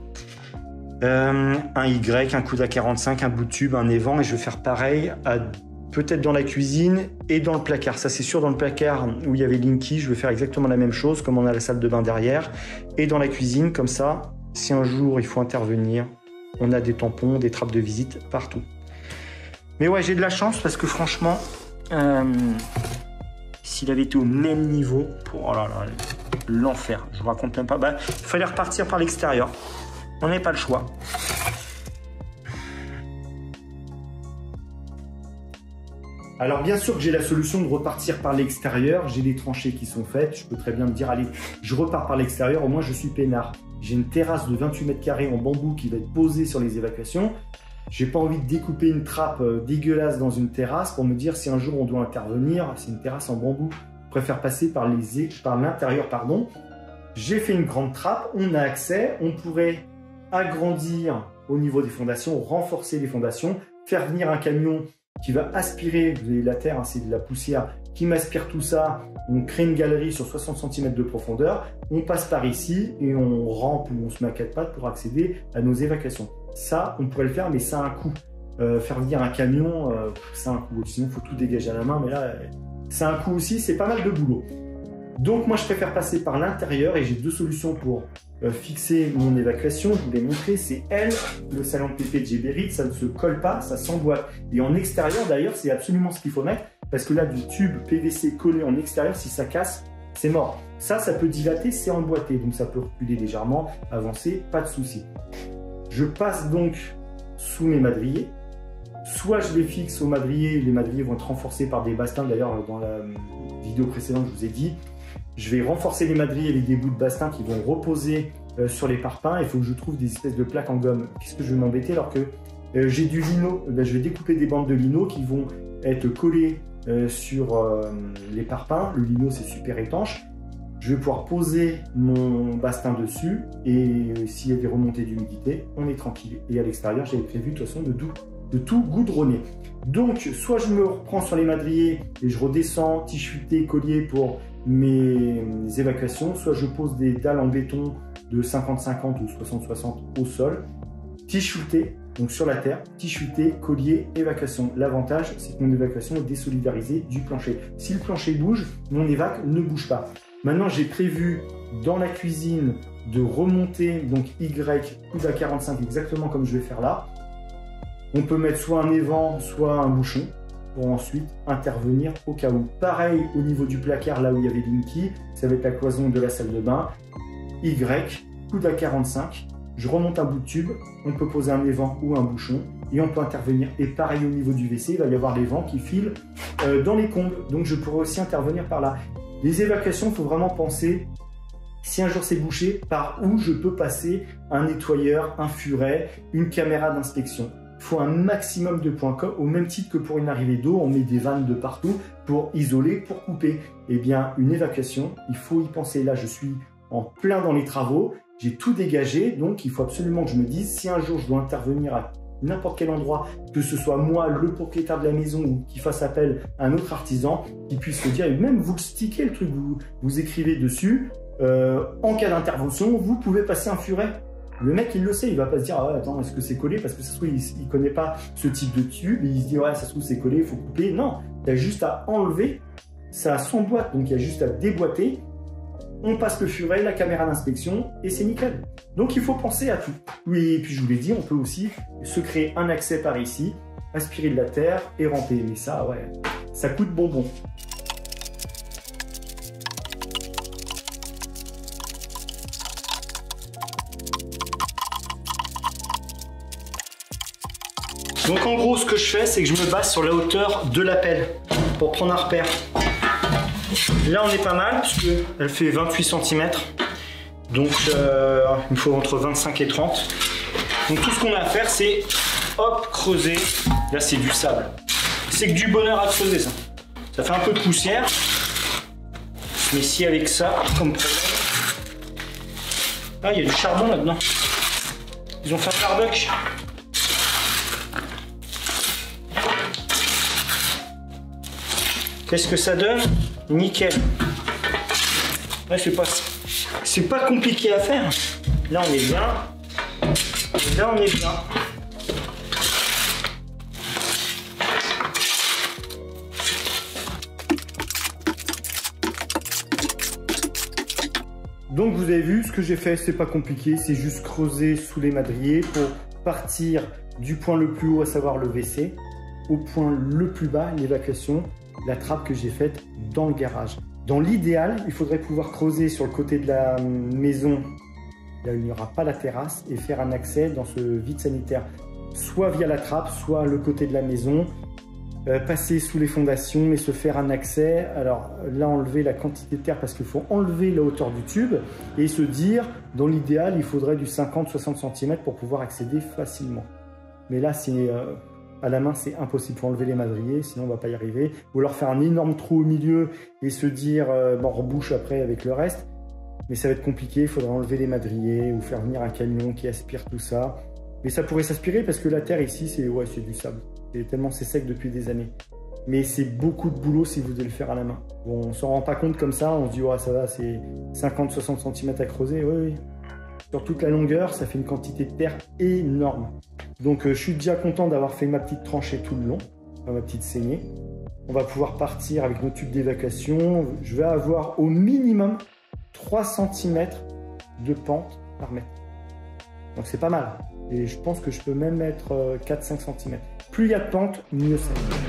A: un Y, un coude à 45, un bout de tube, un évent, et je vais faire pareil peut-être dans la cuisine et dans le placard. Ça, c'est sûr, dans le placard où il y avait Linky, je vais faire exactement la même chose, comme on a la salle de bain derrière, et dans la cuisine, comme ça, si un jour il faut intervenir, on a des tampons, des trappes de visite partout. Mais ouais, j'ai de la chance parce que franchement, s'il avait été au même niveau, oh là là, l'enfer, je vous raconte même pas. Bah, il fallait repartir par l'extérieur. On n'avait pas le choix. Alors bien sûr que j'ai la solution de repartir par l'extérieur, j'ai des tranchées qui sont faites, je peux très bien me dire allez, je repars par l'extérieur, au moins je suis peinard. J'ai une terrasse de 28 mètres carrés en bambou qui va être posée sur les évacuations. J'ai pas envie de découper une trappe dégueulasse dans une terrasse pour me dire si un jour on doit intervenir, c'est une terrasse en bambou. Je préfère passer par l'intérieur, pardon. J'ai fait une grande trappe, on a accès, on pourrait agrandir au niveau des fondations, renforcer les fondations, faire venir un camion qui va aspirer, vous avez la terre, hein, c'est de la poussière, qui m'aspire tout ça. On crée une galerie sur 60 cm de profondeur, on passe par ici et on rampe ou on se met à quatre pattes pour accéder à nos évacuations. Ça, on pourrait le faire, mais ça a un coût. Faire venir un camion, ça a un coût. Sinon, il faut tout dégager à la main, mais là, c'est un coût aussi, c'est pas mal de boulot. Donc moi, je préfère passer par l'intérieur et j'ai deux solutions pour fixer mon évacuation. Je vous l'ai montré, c'est elle, le Silent PP de Geberit, ça ne se colle pas, ça s'emboîte. Et en extérieur, d'ailleurs, c'est absolument ce qu'il faut mettre, parce que là, du tube PVC collé en extérieur, si ça casse, c'est mort. Ça peut dilater, c'est emboîté, donc ça peut reculer légèrement, avancer, pas de souci. Je passe donc sous mes madriers. Soit je les fixe au madrier, les madriers vont être renforcés par des bastins. D'ailleurs, dans la vidéo précédente, je vous ai dit, je vais renforcer les madriers avec des bouts de bastin qui vont reposer sur les parpaings. Il faut que je trouve des espèces de plaques en gomme. Qu'est-ce que je vais m'embêter alors que j'ai du lino? Je vais découper des bandes de lino qui vont être collées sur les parpaings. Le lino, c'est super étanche. Je vais pouvoir poser mon bastin dessus et s'il y a des remontées d'humidité, on est tranquille. Et à l'extérieur, j'avais prévu de toute façon de tout goudronner. Donc, soit je me reprends sur les madriers et je redescends, tissuté, collier pour mes évacuations, soit je pose des dalles en béton de 50-50 ou 60-60 au sol, tissuté, donc sur la terre, tissuté, collier, évacuation. L'avantage, c'est que mon évacuation est désolidarisée du plancher. Si le plancher bouge, mon évac ne bouge pas. Maintenant, j'ai prévu dans la cuisine de remonter donc Y, coude à 45, exactement comme je vais faire là. On peut mettre soit un évent, soit un bouchon pour ensuite intervenir au cas où. Pareil au niveau du placard, là où il y avait Linky, ça va être la cloison de la salle de bain. Y, coude à 45, je remonte un bout de tube, on peut poser un évent ou un bouchon et on peut intervenir. Et pareil au niveau du WC, il va y avoir les vents qui filent dans les combles, donc je pourrais aussi intervenir par là. Les évacuations, il faut vraiment penser, si un jour c'est bouché, par où je peux passer un nettoyeur, un furet, une caméra d'inspection. Il faut un maximum de points, au même titre que pour une arrivée d'eau, on met des vannes de partout pour isoler, pour couper. Eh bien, une évacuation, il faut y penser. Là, je suis en plein dans les travaux, j'ai tout dégagé, donc il faut absolument que je me dise, si un jour je dois intervenir à n'importe quel endroit, que ce soit moi, le propriétaire de la maison, ou qu'il fasse appel à un autre artisan, qui puisse se dire, et même vous le stickez le truc, vous écrivez dessus, en cas d'intervention, vous pouvez passer un furet. Le mec, il le sait, il va pas se dire, ah ouais, attends, est-ce que c'est collé? Parce que ça se trouve, il connaît pas ce type de tube, et il se dit, ouais, ça se trouve, c'est collé, il faut couper. Non, il y a juste à enlever, ça s'emboîte, donc il y a juste à déboîter. On passe le furet, la caméra d'inspection et c'est nickel. Donc il faut penser à tout. Oui, et puis je vous l'ai dit, on peut aussi se créer un accès par ici, aspirer de la terre et ramper. Mais ça, ouais, ça coûte bonbon. Donc en gros, ce que je fais, c'est que je me base sur la hauteur de la pelle pour prendre un repère. Là, on est pas mal, parce qu'elle fait 28 cm. Donc, il me faut entre 25 et 30. Donc, tout ce qu'on a à faire, c'est, hop, creuser. Là, c'est du sable. C'est que du bonheur à creuser, ça. Ça fait un peu de poussière. Mais si avec ça, comme problème... Ah, il y a du charbon là-dedans. Ils ont fait un barbecue. Qu'est-ce que ça donne? Nickel. Ouais, c'est pas compliqué à faire. Là, on est bien. Et là, on est bien. Donc, vous avez vu, ce que j'ai fait, c'est pas compliqué. C'est juste creuser sous les madriers pour partir du point le plus haut, à savoir le WC, au point le plus bas, l'évacuation. La trappe que j'ai faite dans le garage. Dans l'idéal, il faudrait pouvoir creuser sur le côté de la maison, là où il n'y aura pas la terrasse, et faire un accès dans ce vide sanitaire, soit via la trappe, soit le côté de la maison, passer sous les fondations et se faire un accès. Alors là, enlever la quantité de terre parce qu'il faut enlever la hauteur du tube et se dire, dans l'idéal, il faudrait du 50-60 cm pour pouvoir accéder facilement. Mais là, c'est... à la main, c'est impossible. Il faut enlever les madriers, sinon on ne va pas y arriver. Ou alors faire un énorme trou au milieu et se dire, bon, on rebouche après avec le reste. Mais ça va être compliqué, il faudra enlever les madriers ou faire venir un camion qui aspire tout ça. Mais ça pourrait s'aspirer parce que la terre ici, c'est du sable. Tellement c'est sec depuis des années. Mais c'est beaucoup de boulot si vous devez le faire à la main. Bon, on ne s'en rend pas compte comme ça, on se dit, ouais, ça va, c'est 50-60 cm à creuser. Oui, oui. Sur toute la longueur, ça fait une quantité de terre énorme. Donc je suis déjà content d'avoir fait ma petite tranchée tout le long, ma petite saignée. On va pouvoir partir avec nos tubes d'évacuation. Je vais avoir au minimum 3 cm de pente par mètre. Donc c'est pas mal. Et je pense que je peux même mettre 4-5 cm. Plus il y a de pente, mieux c'est.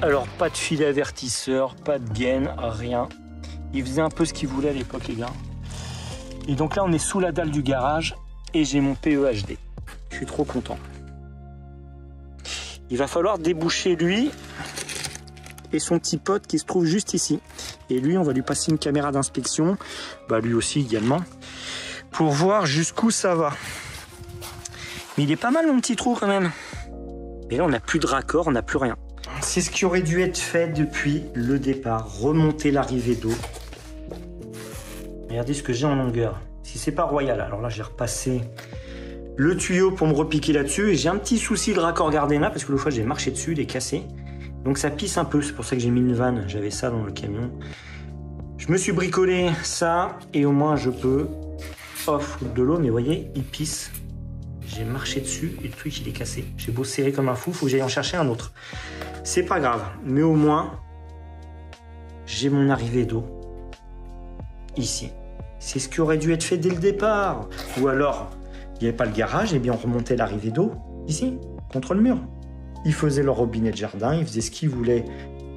A: Alors pas de filet avertisseur, pas de gaine, rien. Il faisait un peu ce qu'il voulait à l'époque les gars. Et donc là, on est sous la dalle du garage et j'ai mon PEHD. Je suis trop content. Il va falloir déboucher lui et son petit pote qui se trouve juste ici. Et lui, on va lui passer une caméra d'inspection, bah lui aussi également, pour voir jusqu'où ça va. Mais il est pas mal mon petit trou quand même. Et là, on n'a plus de raccord, on n'a plus rien. C'est ce qui aurait dû être fait depuis le départ. Remonter l'arrivée d'eau. Regardez ce que j'ai en longueur. Si c'est pas royal, alors là, j'ai repassé le tuyau pour me repiquer là-dessus. Et j'ai un petit souci de raccord Gardena parce que l'autre fois, j'ai marché dessus, il est cassé. Donc ça pisse un peu, c'est pour ça que j'ai mis une vanne. J'avais ça dans le camion. Je me suis bricolé ça et au moins je peux foutre de l'eau. Mais vous voyez, il pisse. J'ai marché dessus et le truc il est cassé. J'ai beau serrer comme un fou, faut que j'aille en chercher un autre. C'est pas grave, mais au moins j'ai mon arrivée d'eau ici. C'est ce qui aurait dû être fait dès le départ. Ou alors, il n'y avait pas le garage, et bien on remontait l'arrivée d'eau ici, contre le mur. Ils faisaient leur robinet de jardin, ils faisaient ce qu'ils voulaient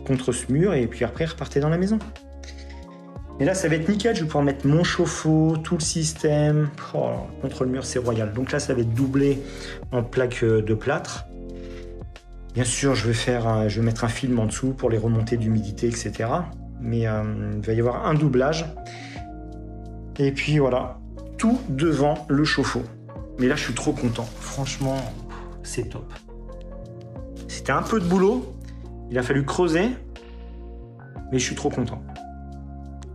A: contre ce mur et puis après ils repartaient dans la maison. Et là, ça va être nickel, je vais pouvoir mettre mon chauffe-eau, tout le système. Oh, contre le mur, c'est royal. Donc là, ça va être doublé en plaque de plâtre. Bien sûr, je vais mettre un film en dessous pour les remontées d'humidité, etc. Mais il va y avoir un doublage. Et puis voilà, tout devant le chauffe-eau. Mais là, je suis trop content. Franchement, c'est top. C'était un peu de boulot. Il a fallu creuser. Mais je suis trop content.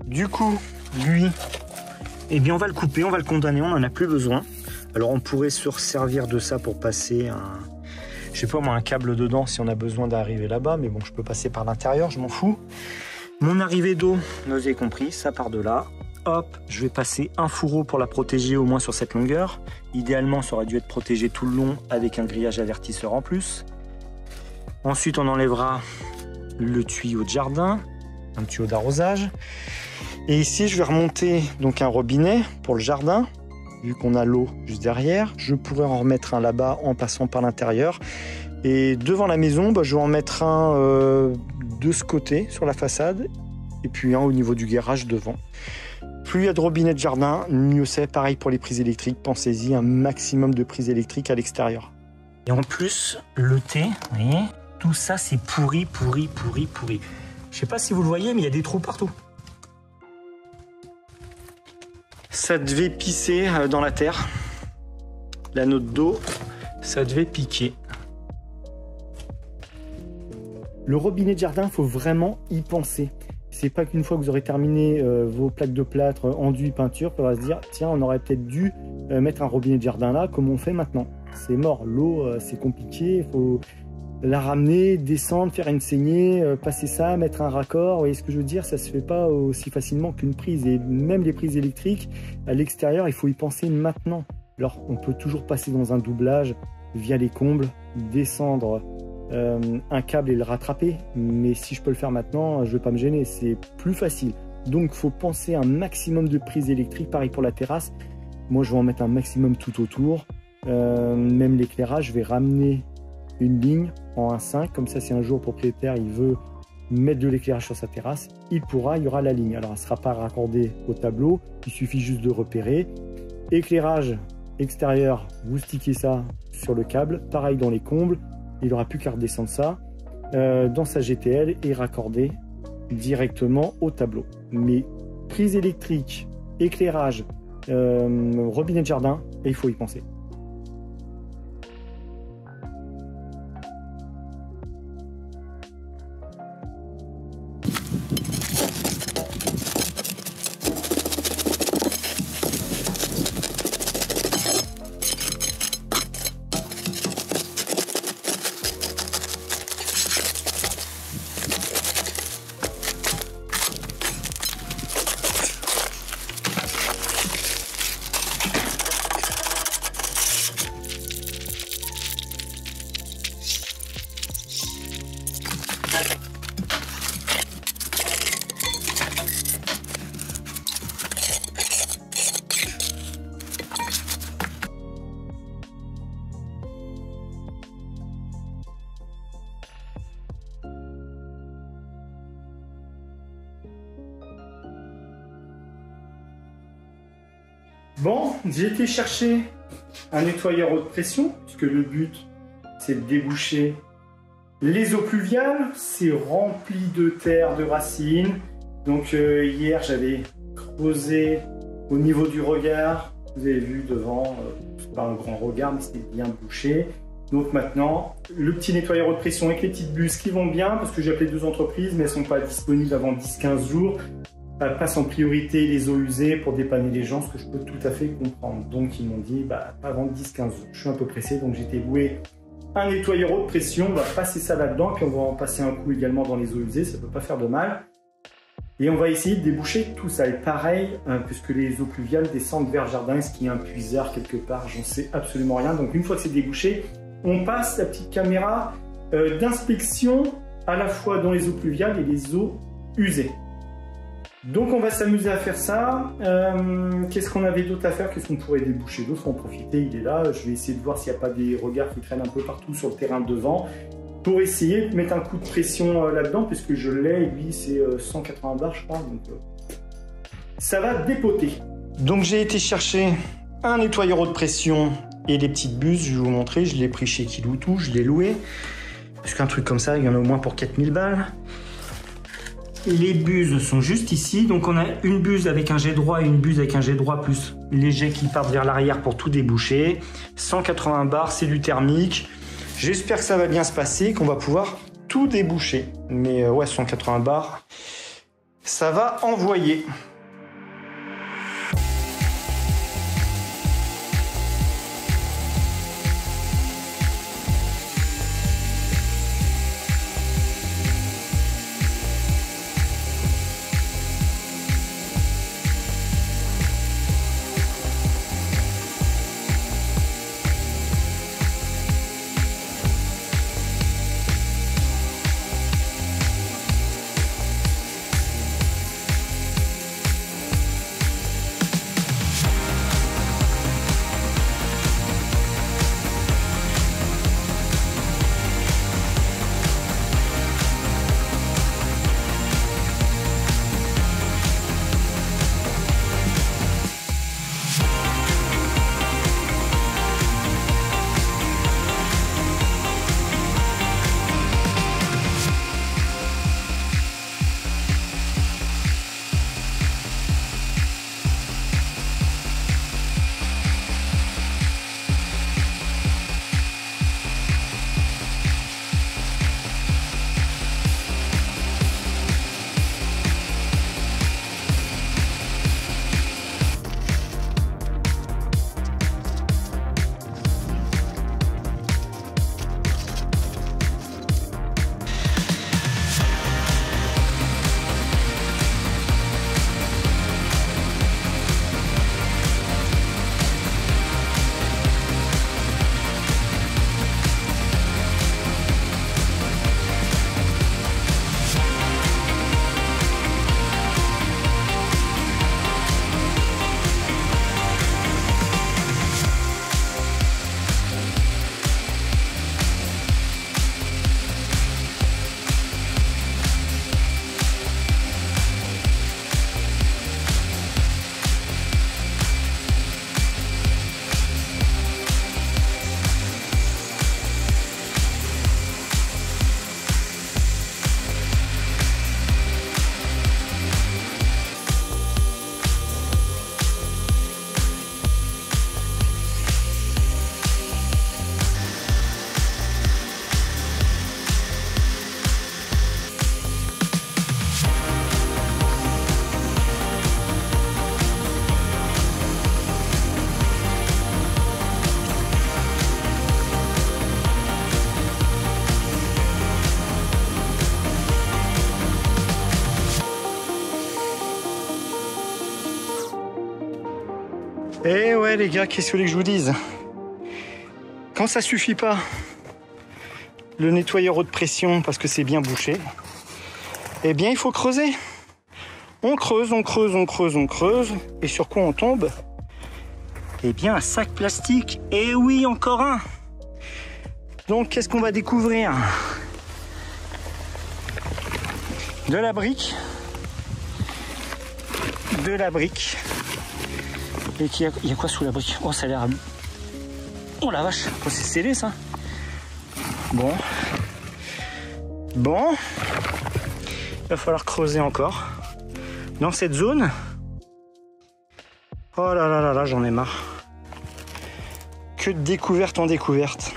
A: Du coup, lui, eh bien on va le couper, on va le condamner, on n'en a plus besoin. Alors on pourrait se servir de ça pour passer je sais pas moi, un câble dedans si on a besoin d'arriver là-bas, mais bon, je peux passer par l'intérieur, je m'en fous. Mon arrivée d'eau, vous avez compris, ça part de là. Hop, je vais passer un fourreau pour la protéger au moins sur cette longueur. Idéalement, ça aurait dû être protégé tout le long avec un grillage avertisseur en plus. Ensuite, on enlèvera le tuyau de jardin, un tuyau d'arrosage. Et ici, je vais remonter donc un robinet pour le jardin. Vu qu'on a l'eau juste derrière, je pourrais en remettre un là-bas en passant par l'intérieur. Et devant la maison, bah, je vais en mettre un de ce côté, sur la façade, et puis un au niveau du garage devant. Plus il y a de robinet de jardin, mieux c'est. Pareil pour les prises électriques, pensez-y, un maximum de prises électriques à l'extérieur. Et en plus, le thé, vous voyez, tout ça c'est pourri. Je sais pas si vous le voyez, mais il y a des trous partout. Ça devait pisser dans la terre. La note d'eau, ça devait piquer. Le robinet de jardin, faut vraiment y penser. C'est pas qu'une fois que vous aurez terminé vos plaques de plâtre, enduit, peinture, qu'on va se dire tiens, on aurait peut-être dû mettre un robinet de jardin là, comme on fait maintenant. C'est mort, l'eau c'est compliqué, il faut la ramener, descendre, faire une saignée, passer ça, mettre un raccord. Vous voyez ce que je veux dire? Ça se fait pas aussi facilement qu'une prise. Et même les prises électriques, à l'extérieur, il faut y penser maintenant. Alors, on peut toujours passer dans un doublage via les combles, descendre un câble et le rattraper. Mais si je peux le faire maintenant, je ne vais pas me gêner. C'est plus facile. Donc, il faut penser un maximum de prises électriques. Pareil pour la terrasse. Moi, je vais en mettre un maximum tout autour. Même l'éclairage, je vais ramener une ligne en 1.5, comme ça si un jour le propriétaire il veut mettre de l'éclairage sur sa terrasse, il y aura la ligne. Alors elle ne sera pas raccordée au tableau, il suffit juste de repérer. Éclairage extérieur, vous stickez ça sur le câble, pareil dans les combles, il n'aura plus qu'à redescendre ça dans sa GTL et raccorder directement au tableau. Mais prise électrique, éclairage, robinet de jardin, et il faut y penser. Bon, j'ai été chercher un nettoyeur haute pression, puisque le but, c'est de déboucher les eaux pluviales. C'est rempli de terre, de racines. Donc hier, j'avais creusé au niveau du regard. Vous avez vu devant, c'est pas un grand regard, mais c'était bien bouché. Donc maintenant, le petit nettoyeur haute pression avec les petites buses qui vont bien, parce que j'ai appelé 2 entreprises, mais elles ne sont pas disponibles avant 10-15 jours. Elles passent en priorité les eaux usées pour dépanner les gens, ce que je peux tout à fait comprendre. Donc ils m'ont dit, bah, pas avant 10-15 jours. Je suis un peu pressé, donc j'ai été loué un nettoyeur haute pression. On va passer ça là-dedans, puis on va en passer un coup également dans les eaux usées, ça ne peut pas faire de mal. Et on va essayer de déboucher tout ça. Et pareil, puisque les eaux pluviales descendent vers le jardin, est-ce qu'il y a un puisard quelque part? J'en sais absolument rien. Donc une fois que c'est débouché, on passe la petite caméra d'inspection à la fois dans les eaux pluviales et les eaux usées. Donc on va s'amuser à faire ça. Qu'est-ce qu'on avait d'autre à faire? Qu'est-ce qu'on pourrait déboucher d'autre? En profiter, il est là. Je vais essayer de voir s'il n'y a pas des regards qui traînent un peu partout sur le terrain devant, pour essayer de mettre un coup de pression là-dedans, puisque je l'ai, et lui c'est 180 bars je crois, donc ça va dépoter. Donc j'ai été chercher un nettoyeur haute pression et des petites buses, je vais vous montrer, je l'ai pris chez Kiloutou, je l'ai loué, parce qu'un truc comme ça, il y en a au moins pour 4000 balles. Les buses sont juste ici, donc on a une buse avec un jet droit et une buse avec un jet droit plus les jets qui partent vers l'arrière pour tout déboucher. 180 bars, c'est du thermique. J'espère que ça va bien se passer, qu'on va pouvoir tout déboucher. Mais ouais, 180 bars, ça va envoyer. Eh ouais les gars, qu'est-ce que vous voulez que je vous dise? Quand ça suffit pas, le nettoyeur haute pression, parce que c'est bien bouché, eh bien il faut creuser. On creuse, on creuse, on creuse, on creuse. Et sur quoi on tombe? Eh bien un sac plastique. Et oui, encore un. Donc qu'est-ce qu'on va découvrir? De la brique. De la brique. Et il y a quoi sous la brique? Oh, ça a l'air... Oh la vache, oh, c'est scellé ça. Bon. Bon. Il va falloir creuser encore. Dans cette zone. Oh là là là là, j'en ai marre. Que de découverte en découverte.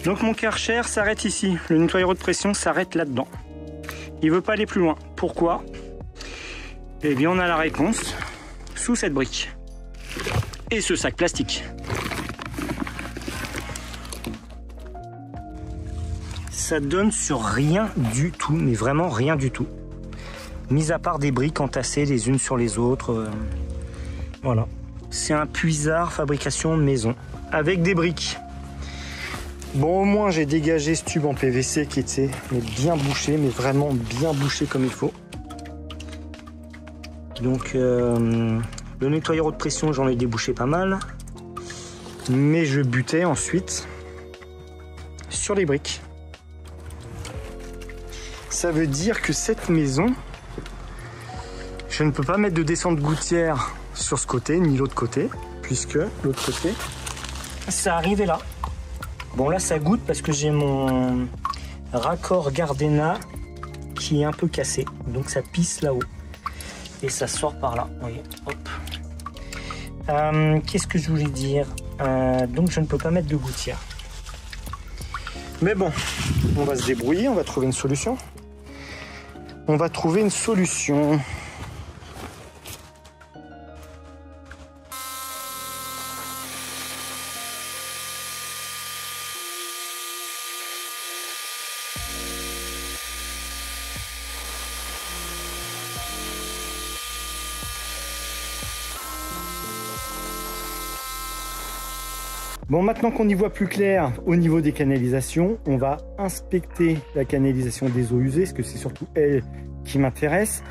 A: Donc mon Karcher s'arrête ici. Le nettoyeur de pression s'arrête là-dedans. Il veut pas aller plus loin. Pourquoi? Eh bien, on a la réponse sous cette brique et ce sac plastique. Ça donne sur rien du tout, mais vraiment rien du tout. Mis à part des briques entassées les unes sur les autres. Voilà. C'est un puisard fabrication maison avec des briques. Bon, au moins j'ai dégagé ce tube en PVC qui était bien bouché, mais vraiment bien bouché comme il faut. Donc le nettoyeur haute pression, j'en ai débouché pas mal. Mais je butais ensuite sur les briques. Ça veut dire que cette maison, je ne peux pas mettre de descente gouttière sur ce côté, ni l'autre côté, puisque l'autre côté, ça arrivait là. Bon là ça goûte parce que j'ai mon raccord Gardena qui est un peu cassé, donc ça pisse là-haut et ça sort par là. Vous voyez, hop. Qu'est-ce que je voulais dire? Donc je ne peux pas mettre de gouttière. Mais bon, on va se débrouiller, on va trouver une solution. On va trouver une solution. Bon, maintenant qu'on y voit plus clair au niveau des canalisations, on va inspecter la canalisation des eaux usées, parce que c'est surtout elle qui m'intéresse.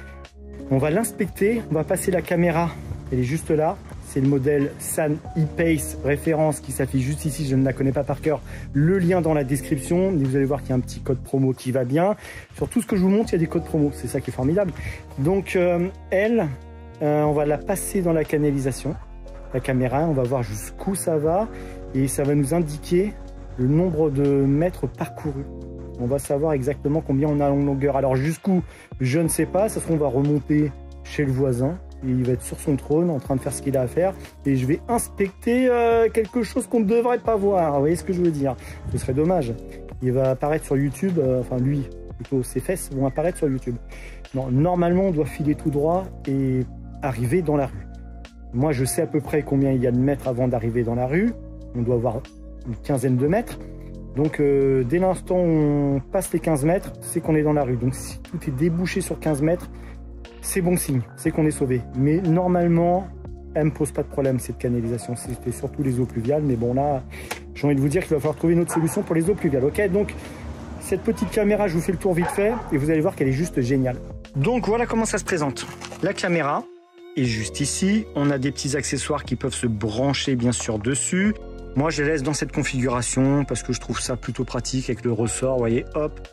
A: On va l'inspecter, on va passer la caméra, elle est juste là. C'est le modèle San E-Pace référence qui s'affiche juste ici, je ne la connais pas par cœur. Le lien dans la description, vous allez voir qu'il y a un petit code promo qui va bien. Sur tout ce que je vous montre, il y a des codes promo, c'est ça qui est formidable. Donc elle, on va la passer dans la canalisation, la caméra, on va voir jusqu'où ça va. Et ça va nous indiquer le nombre de mètres parcourus. On va savoir exactement combien on a en longueur. Alors jusqu'où, je ne sais pas. Ça se trouve, on va remonter chez le voisin. Et il va être sur son trône en train de faire ce qu'il a à faire. Et je vais inspecter quelque chose qu'on ne devrait pas voir. Vous voyez ce que je veux dire? Ce serait dommage. Il va apparaître sur YouTube. Enfin lui, plutôt ses fesses vont apparaître sur YouTube. Non, normalement, on doit filer tout droit et arriver dans la rue. Moi, je sais à peu près combien il y a de mètres avant d'arriver dans la rue. On doit avoir une quinzaine de mètres. Donc dès l'instant où on passe les 15 mètres, c'est qu'on est dans la rue. Donc si tout est débouché sur 15 mètres, c'est bon signe, c'est qu'on est sauvé. Mais normalement, elle ne me pose pas de problème cette canalisation. C'était surtout les eaux pluviales. Mais bon là, j'ai envie de vous dire qu'il va falloir trouver une autre solution pour les eaux pluviales. Ok, donc cette petite caméra, je vous fais le tour vite fait et vous allez voir qu'elle est juste géniale. Donc voilà comment ça se présente. La caméra est juste ici. On a des petits accessoires qui peuvent se brancher bien sûr dessus. Moi, je les laisse dans cette configuration parce que je trouve ça plutôt pratique avec le ressort. Vous voyez, hop.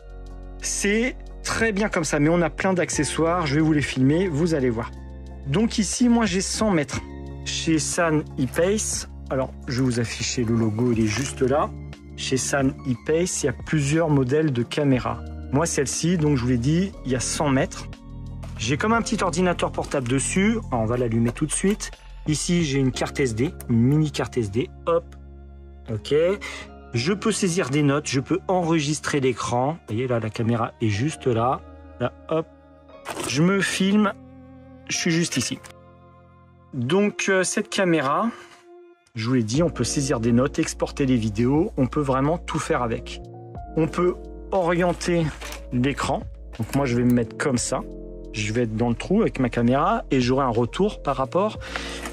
A: C'est très bien comme ça, mais on a plein d'accessoires. Je vais vous les filmer, vous allez voir. Donc ici, moi, j'ai 100 mètres. Chez San E-Pace, alors, je vais vous afficher le logo, il est juste là. Chez San E-Pace, il y a plusieurs modèles de caméras. Moi, celle-ci, donc je vous l'ai dit, il y a 100 mètres. J'ai comme un petit ordinateur portable dessus. Alors, on va l'allumer tout de suite. Ici, j'ai une carte SD, une mini carte SD. Hop. Ok, je peux saisir des notes, je peux enregistrer l'écran. Vous voyez là, la caméra est juste là. Là, hop, je me filme, je suis juste ici. Donc cette caméra, je vous l'ai dit, on peut saisir des notes, exporter des vidéos, on peut vraiment tout faire avec. On peut orienter l'écran. Donc moi, je vais me mettre comme ça. Je vais être dans le trou avec ma caméra et j'aurai un retour par rapport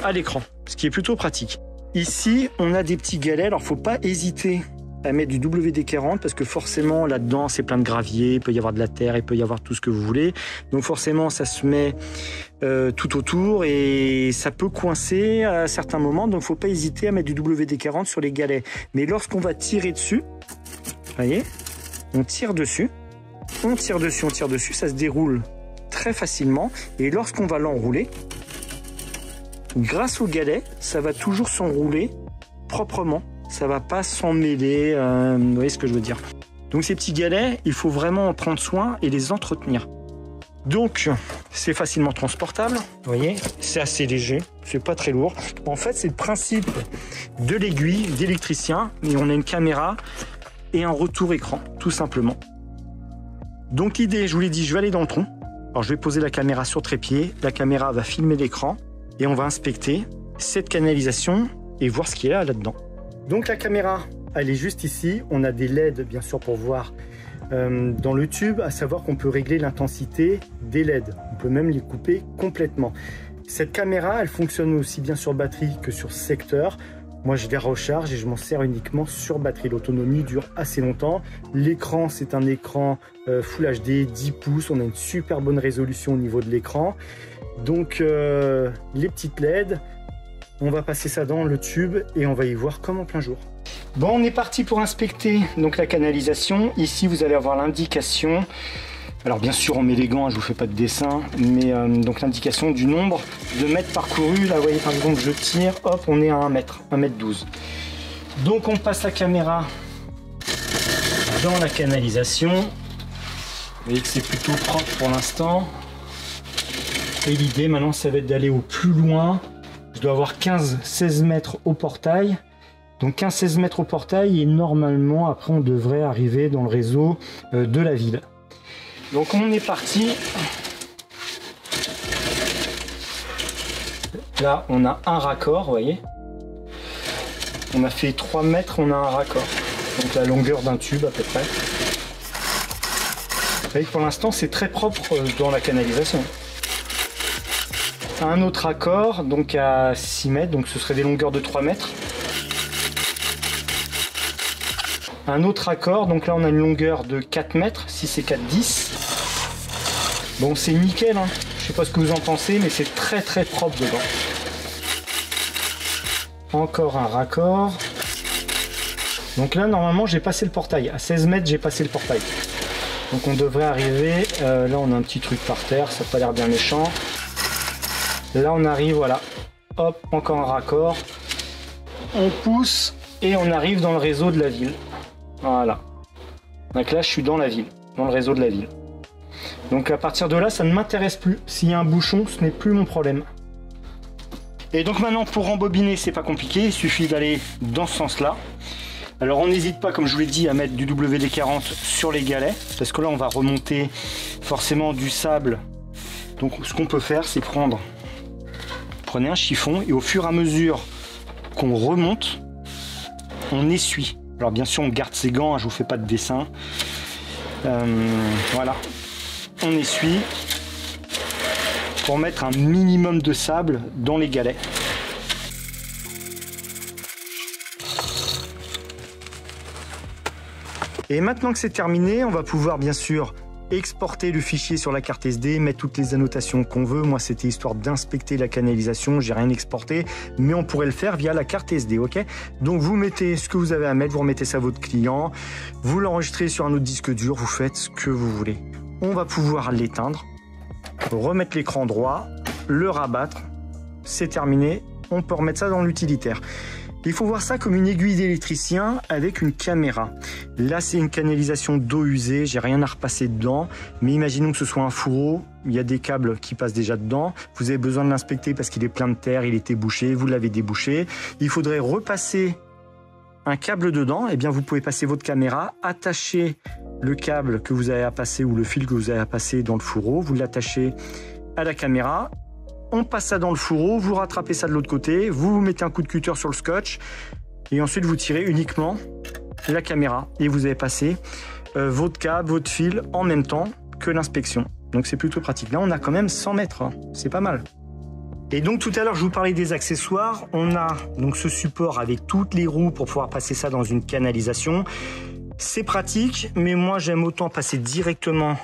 A: à l'écran, ce qui est plutôt pratique. Ici, on a des petits galets, alors faut pas hésiter à mettre du WD-40 parce que forcément là-dedans c'est plein de gravier, il peut y avoir de la terre, il peut y avoir tout ce que vous voulez. Donc forcément ça se met tout autour et ça peut coincer à certains moments. Donc faut pas hésiter à mettre du WD-40 sur les galets. Mais lorsqu'on va tirer dessus, vous voyez, on tire dessus, on tire dessus, on tire dessus, ça se déroule très facilement. Et lorsqu'on va l'enrouler, grâce au galet, ça va toujours s'enrouler proprement. Ça va pas s'emmêler, vous voyez ce que je veux dire. Donc ces petits galets, il faut vraiment en prendre soin et les entretenir. Donc c'est facilement transportable, vous voyez, c'est assez léger, c'est pas très lourd. En fait c'est le principe de l'aiguille d'électricien, mais on a une caméra et un retour écran, tout simplement. Donc l'idée, je vous l'ai dit, je vais aller dans le tronc. Alors je vais poser la caméra sur trépied, la caméra va filmer l'écran et on va inspecter cette canalisation et voir ce qu'il y a là-dedans. Donc la caméra, elle est juste ici. On a des LED bien sûr pour voir dans le tube, à savoir qu'on peut régler l'intensité des LED. On peut même les couper complètement. Cette caméra, elle fonctionne aussi bien sur batterie que sur secteur. Moi, je les recharge et je m'en sers uniquement sur batterie. L'autonomie dure assez longtemps. L'écran, c'est un écran Full HD 10 pouces. On a une super bonne résolution au niveau de l'écran. Donc, les petites LED, on va passer ça dans le tube et on va y voir comme en plein jour. Bon, on est parti pour inspecter donc la canalisation. Ici, vous allez avoir l'indication. Alors bien sûr, on met les gants, je vous fais pas de dessin, mais donc l'indication du nombre de mètres parcourus. Là, vous voyez, par exemple, je tire, hop, on est à 1 mètre, 1m12. Donc on passe la caméra dans la canalisation. Vous voyez que c'est plutôt propre pour l'instant. Et l'idée maintenant, ça va être d'aller au plus loin. Je dois avoir 15-16 mètres au portail. Donc 15-16 mètres au portail et normalement, après, on devrait arriver dans le réseau de la ville. Donc on est parti. Là, on a un raccord, vous voyez. On a fait 3 mètres, on a un raccord. Donc la longueur d'un tube à peu près. Vous voyez que pour l'instant, c'est très propre dans la canalisation. Un autre raccord, donc à 6 mètres, donc ce serait des longueurs de 3 mètres. Un autre raccord, donc là on a une longueur de 4 mètres, 6 et 4, 10. Bon, c'est nickel, hein. Je sais pas ce que vous en pensez, mais c'est très très propre dedans. Encore un raccord. Donc là, normalement, j'ai passé le portail. À 16 mètres, j'ai passé le portail. Donc on devrait arriver... là, on a un petit truc par terre, ça n'a pas l'air bien méchant. Là, on arrive, voilà. Hop, encore un raccord. On pousse et on arrive dans le réseau de la ville. Voilà. Donc là, je suis dans la ville, dans le réseau de la ville. Donc à partir de là, ça ne m'intéresse plus. S'il y a un bouchon, ce n'est plus mon problème. Et donc maintenant, pour rembobiner, c'est pas compliqué. Il suffit d'aller dans ce sens-là. Alors on n'hésite pas, comme je vous l'ai dit, à mettre du WD-40 sur les galets. Parce que là, on va remonter forcément du sable. Donc ce qu'on peut faire, c'est prenez un chiffon et au fur et à mesure qu'on remonte, on essuie. Alors bien sûr, on garde ses gants, je vous fais pas de dessin. Voilà. On essuie pour mettre un minimum de sable dans les galets. Et maintenant que c'est terminé, on va pouvoir bien sûr exporter le fichier sur la carte SD, mettre toutes les annotations qu'on veut. Moi, c'était histoire d'inspecter la canalisation, j'ai rien exporté, mais on pourrait le faire via la carte SD, ok? Donc vous mettez ce que vous avez à mettre, vous remettez ça à votre client, vous l'enregistrez sur un autre disque dur, vous faites ce que vous voulez. On va pouvoir l'éteindre, remettre l'écran droit, le rabattre, c'est terminé, on peut remettre ça dans l'utilitaire. Il faut voir ça comme une aiguille d'électricien avec une caméra. Là, c'est une canalisation d'eau usée, j'ai rien à repasser dedans, mais imaginons que ce soit un fourreau, il y a des câbles qui passent déjà dedans, vous avez besoin de l'inspecter parce qu'il est plein de terre, il était bouché, vous l'avez débouché, il faudrait repasser un câble dedans, et bien vous pouvez passer votre caméra, attacher le câble que vous avez à passer ou le fil que vous avez à passer dans le fourreau, vous l'attachez à la caméra, on passe ça dans le fourreau, vous rattrapez ça de l'autre côté, vous mettez un coup de cutter sur le scotch et ensuite vous tirez uniquement la caméra et vous avez passé votre câble, votre fil en même temps que l'inspection. Donc c'est plutôt pratique. Là on a quand même 100 mètres, hein. C'est pas mal. Et donc tout à l'heure, je vous parlais des accessoires. On a donc ce support avec toutes les roues pour pouvoir passer ça dans une canalisation. C'est pratique, mais moi j'aime autant passer directement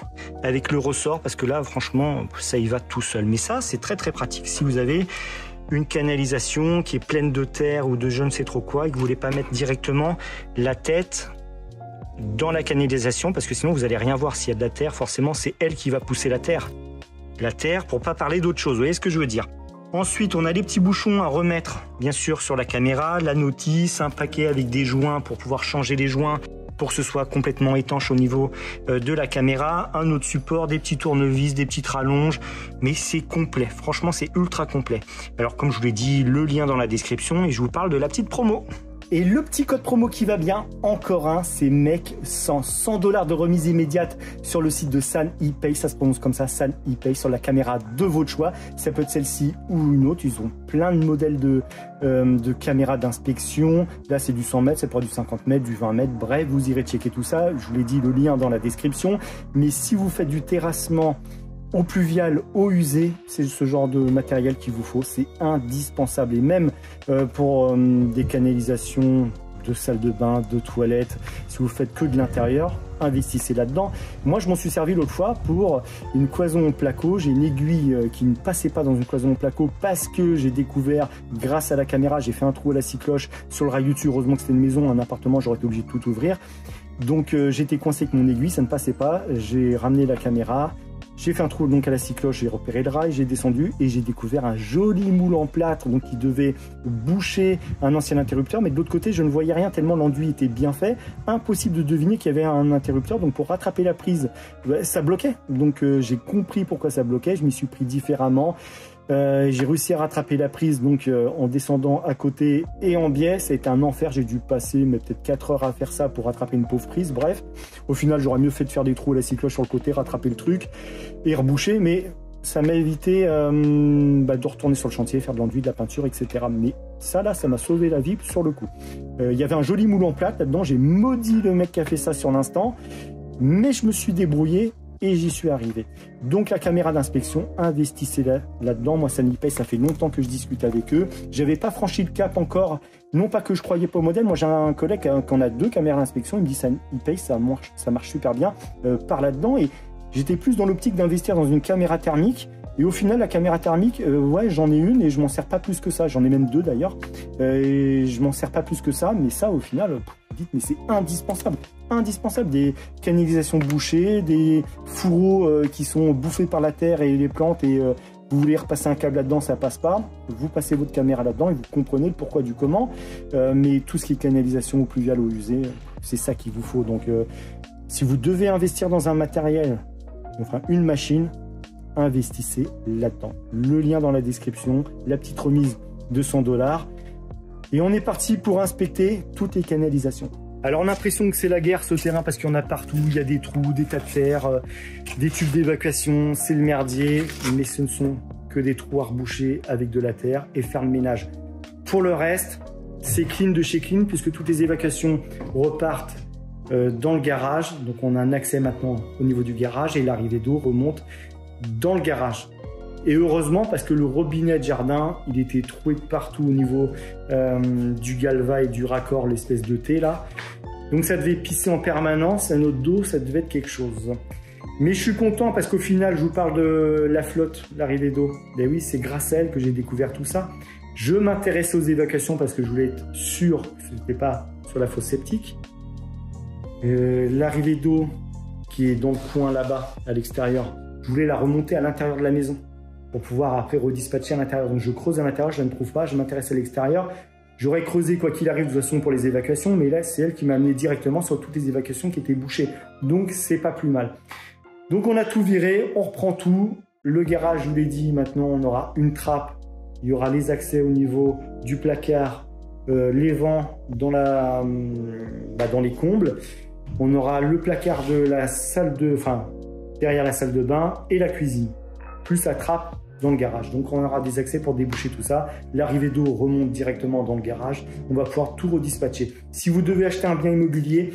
A: avec le ressort parce que là, franchement, ça y va tout seul. Mais ça, c'est très très pratique. Si vous avez une canalisation qui est pleine de terre ou de je ne sais trop quoi et que vous voulez pas mettre directement la tête dans la canalisation parce que sinon vous allez rien voir s'il y a de la terre. Forcément, c'est elle qui va pousser la terre. La terre pour pas parler d'autre chose. Vous voyez ce que je veux dire? Ensuite, on a les petits bouchons à remettre, bien sûr, sur la caméra, la notice, un paquet avec des joints pour pouvoir changer les joints pour que ce soit complètement étanche au niveau de la caméra, un autre support, des petits tournevis, des petites rallonges, mais c'est complet. Franchement, c'est ultra complet. Alors, comme je vous l'ai dit, le lien dans la description et je vous parle de la petite promo. Et le petit code promo qui va bien, encore un, c'est mec 100 $100 de remise immédiate sur le site de San ePay, ça se prononce comme ça, San ePay, sur la caméra de votre choix. Ça peut être celle-ci ou une autre, ils ont plein de modèles de caméras d'inspection. Là, c'est du 100 mètres, c'est pour du 50 mètres, du 20 mètres, bref, vous irez checker tout ça. Je vous l'ai dit, le lien dans la description. Mais si vous faites du terrassement eau pluviale, eau usée, c'est ce genre de matériel qu'il vous faut, c'est indispensable. Et même pour des canalisations de salle de bain, de toilettes, si vous faites que de l'intérieur, investissez là-dedans. Moi, je m'en suis servi l'autre fois pour une cloison en placo. J'ai une aiguille qui ne passait pas dans une cloison en placo parce que j'ai découvert, grâce à la caméra, j'ai fait un trou à la scie cloche sur le rail du dessus. Heureusement que c'était une maison, un appartement, j'aurais été obligé de tout ouvrir. Donc j'étais coincé avec mon aiguille, ça ne passait pas. J'ai ramené la caméra. J'ai fait un trou donc à la scie cloche, j'ai repéré le rail, j'ai descendu et j'ai découvert un joli moule en plâtre donc qui devait boucher un ancien interrupteur. Mais de l'autre côté, je ne voyais rien tellement l'enduit était bien fait. Impossible de deviner qu'il y avait un interrupteur. Donc pour rattraper la prise, ça bloquait. Donc j'ai compris pourquoi ça bloquait. Je m'y suis pris différemment. J'ai réussi à rattraper la prise donc en descendant à côté et en biais. Ça a été un enfer, j'ai dû passer peut-être 4 heures à faire ça pour rattraper une pauvre prise. Bref, au final j'aurais mieux fait de faire des trous à la scie cloche sur le côté, rattraper le truc et reboucher, mais ça m'a évité de retourner sur le chantier, faire de l'enduit, de la peinture, etc. Mais ça là, ça m'a sauvé la vie sur le coup. Il y avait un joli moule en plâtre là-dedans, j'ai maudit le mec qui a fait ça sur l'instant, mais je me suis débrouillé et j'y suis arrivé. Donc la caméra d'inspection, investissez là-dedans. Moi, San ePay, ça fait longtemps que je discute avec eux. J'avais pas franchi le cap encore. Non pas que je croyais pas au modèle. Moi, j'ai un collègue qui en a 2 caméras d'inspection. Il me dit San ePay, ça marche super bien par là-dedans. Et j'étais plus dans l'optique d'investir dans une caméra thermique. Et au final, la caméra thermique, ouais, j'en ai une et je m'en sers pas plus que ça. J'en ai même 2 d'ailleurs. Et je m'en sers pas plus que ça. Mais ça, au final, dites, mais c'est indispensable. Indispensable. Des canalisations bouchées, des fourreaux qui sont bouffés par la terre et les plantes et vous voulez repasser un câble là-dedans, ça passe pas. Vous passez votre caméra là-dedans et vous comprenez le pourquoi du comment. Mais tout ce qui est canalisation eau pluviale, eau usée, c'est ça qu'il vous faut. Donc, si vous devez investir dans un matériel, enfin une machine, investissez là-dedans. Le lien dans la description, la petite remise de $100. Et on est parti pour inspecter toutes les canalisations. Alors on a l'impression que c'est la guerre ce terrain parce qu'il y en a partout, il y a des trous, des tas de terre, des tubes d'évacuation, c'est le merdier, mais ce ne sont que des trous à reboucher avec de la terre et faire le ménage. Pour le reste, c'est clean de chez clean puisque toutes les évacuations repartent dans le garage. Donc on a un accès maintenant au niveau du garage et l'arrivée d'eau remonte dans le garage. Et heureusement parce que le robinet de jardin, il était troué de partout au niveau du galva et du raccord, l'espèce de T là. Donc ça devait pisser en permanence, à notre dos, ça devait être quelque chose. Mais je suis content parce qu'au final, je vous parle de la flotte, l'arrivée d'eau. Ben oui, c'est grâce à elle que j'ai découvert tout ça. Je m'intéressais aux évacuations parce que je voulais être sûr que ce n'était pas sur la fosse septique. L'arrivée d'eau qui est dans le coin là-bas, à l'extérieur, je voulais la remonter à l'intérieur de la maison pour pouvoir après redispatcher à l'intérieur. Donc je creuse à l'intérieur, je ne trouve pas, je m'intéresse à l'extérieur. J'aurais creusé quoi qu'il arrive de toute façon pour les évacuations, mais là c'est elle qui m'a amené directement sur toutes les évacuations qui étaient bouchées. Donc c'est pas plus mal. Donc on a tout viré, on reprend tout. Le garage, je vous l'ai dit, maintenant on aura une trappe. Il y aura les accès au niveau du placard, les vents dans, dans les combles. On aura le placard de la salle de, derrière la salle de bain et la cuisine, plus la trappe dans le garage. Donc on aura des accès pour déboucher tout ça. L'arrivée d'eau remonte directement dans le garage. On va pouvoir tout redispatcher. Si vous devez acheter un bien immobilier,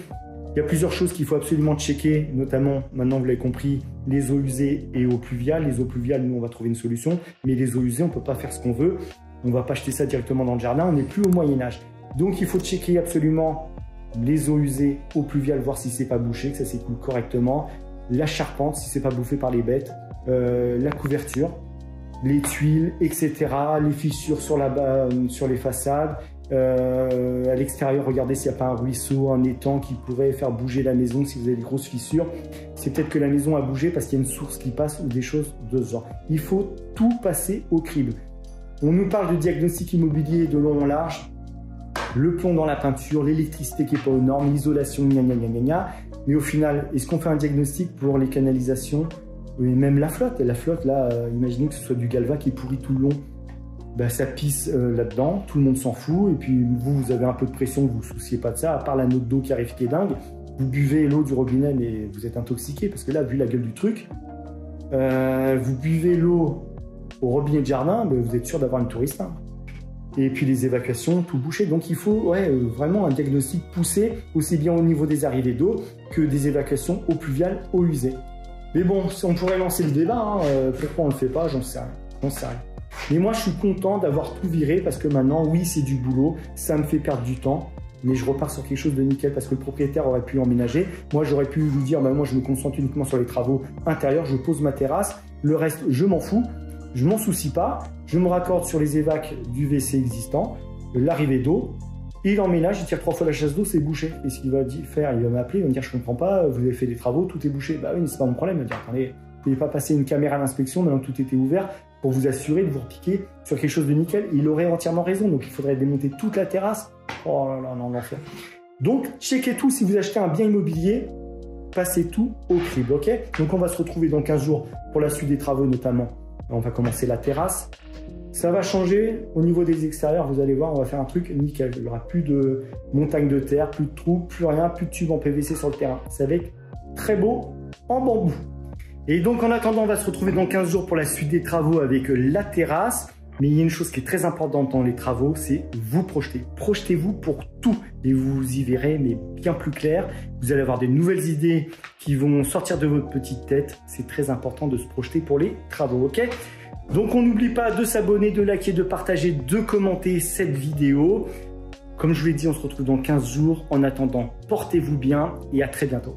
A: Il y a plusieurs choses qu'il faut absolument checker, notamment, maintenant vous l'avez compris, les eaux usées et eaux pluviales. Les eaux pluviales, nous, on va trouver une solution, mais les eaux usées, on ne peut pas faire ce qu'on veut. On ne va pas jeter ça directement dans le jardin, on n'est plus au Moyen-Âge. Donc, il faut checker absolument les eaux usées, eaux pluviales, voir si c'est pas bouché, que ça s'écoule correctement. La charpente, si c'est pas bouffé par les bêtes. La couverture, les tuiles, etc. Les fissures sur les façades. À l'extérieur, regardez s'il n'y a pas un ruisseau, un étang qui pourrait faire bouger la maison si vous avez des grosses fissures. C'est peut-être que la maison a bougé parce qu'il y a une source qui passe ou des choses de ce genre. Il faut tout passer au crible. On nous parle de diagnostic immobilier de long en large. Le plomb dans la peinture, l'électricité qui n'est pas aux normes, l'isolation, gna gna gna gna gna. Mais au final, est-ce qu'on fait un diagnostic pour les canalisations et même la flotte? La flotte, là, imaginez que ce soit du galva qui est pourri tout le long. Ben, ça pisse là-dedans, tout le monde s'en fout. Et puis vous avez un peu de pression, vous ne vous souciez pas de ça, à part la note d'eau qui arrive qui est dingue. Vous buvez l'eau du robinet, mais vous êtes intoxiqué parce que là, vu la gueule du truc, vous buvez l'eau au robinet de jardin, ben, vous êtes sûr d'avoir une touriste. Hein. Et puis les évacuations, tout bouché. Donc il faut vraiment un diagnostic poussé, aussi bien au niveau des arrivées d'eau que des évacuations eau pluviale, eau usée. Mais bon, on pourrait lancer le débat, hein. Pourquoi on ne le fait pas, j'en sais rien. J'en sais rien. Mais moi, je suis content d'avoir tout viré parce que maintenant, oui, c'est du boulot, ça me fait perdre du temps, mais je repars sur quelque chose de nickel parce que le propriétaire aurait pu emménager. Moi, j'aurais pu lui dire, bah, moi, je me concentre uniquement sur les travaux intérieurs, je pose ma terrasse, le reste, je m'en fous, je m'en soucie pas, je me raccorde sur les évacs du WC existant, l'arrivée d'eau, il emménage, il tire 3 fois la chasse d'eau, c'est bouché. Et ce qu'il va faire, il va m'appeler, il va me dire, je comprends pas, vous avez fait des travaux, tout est bouché. Bah oui, mais c'est pas mon problème. Il va dire, attendez, vous n'avez pas passé une caméra d'inspection, maintenant tout était ouvert, pour vous assurer de vous repiquer sur quelque chose de nickel. Il aurait entièrement raison, donc il faudrait démonter toute la terrasse. Oh là là, non, l'enfer. Donc, checkez tout, si vous achetez un bien immobilier, passez tout au crible, ok? Donc on va se retrouver dans 15 jours pour la suite des travaux notamment. On va commencer la terrasse. Ça va changer au niveau des extérieurs, vous allez voir, on va faire un truc nickel. Il n'y aura plus de montagne de terre, plus de trous, plus rien, plus de tubes en PVC sur le terrain. Ça va être très beau en bambou. Et donc en attendant, on va se retrouver dans 15 jours pour la suite des travaux avec la terrasse. Mais il y a une chose qui est très importante dans les travaux, c'est vous projeter. Projetez-vous pour tout et vous y verrez, mais bien plus clair. Vous allez avoir des nouvelles idées qui vont sortir de votre petite tête. C'est très important de se projeter pour les travaux, ok? Donc on n'oublie pas de s'abonner, de liker, de partager, de commenter cette vidéo. Comme je vous l'ai dit, on se retrouve dans 15 jours. En attendant, portez-vous bien et à très bientôt.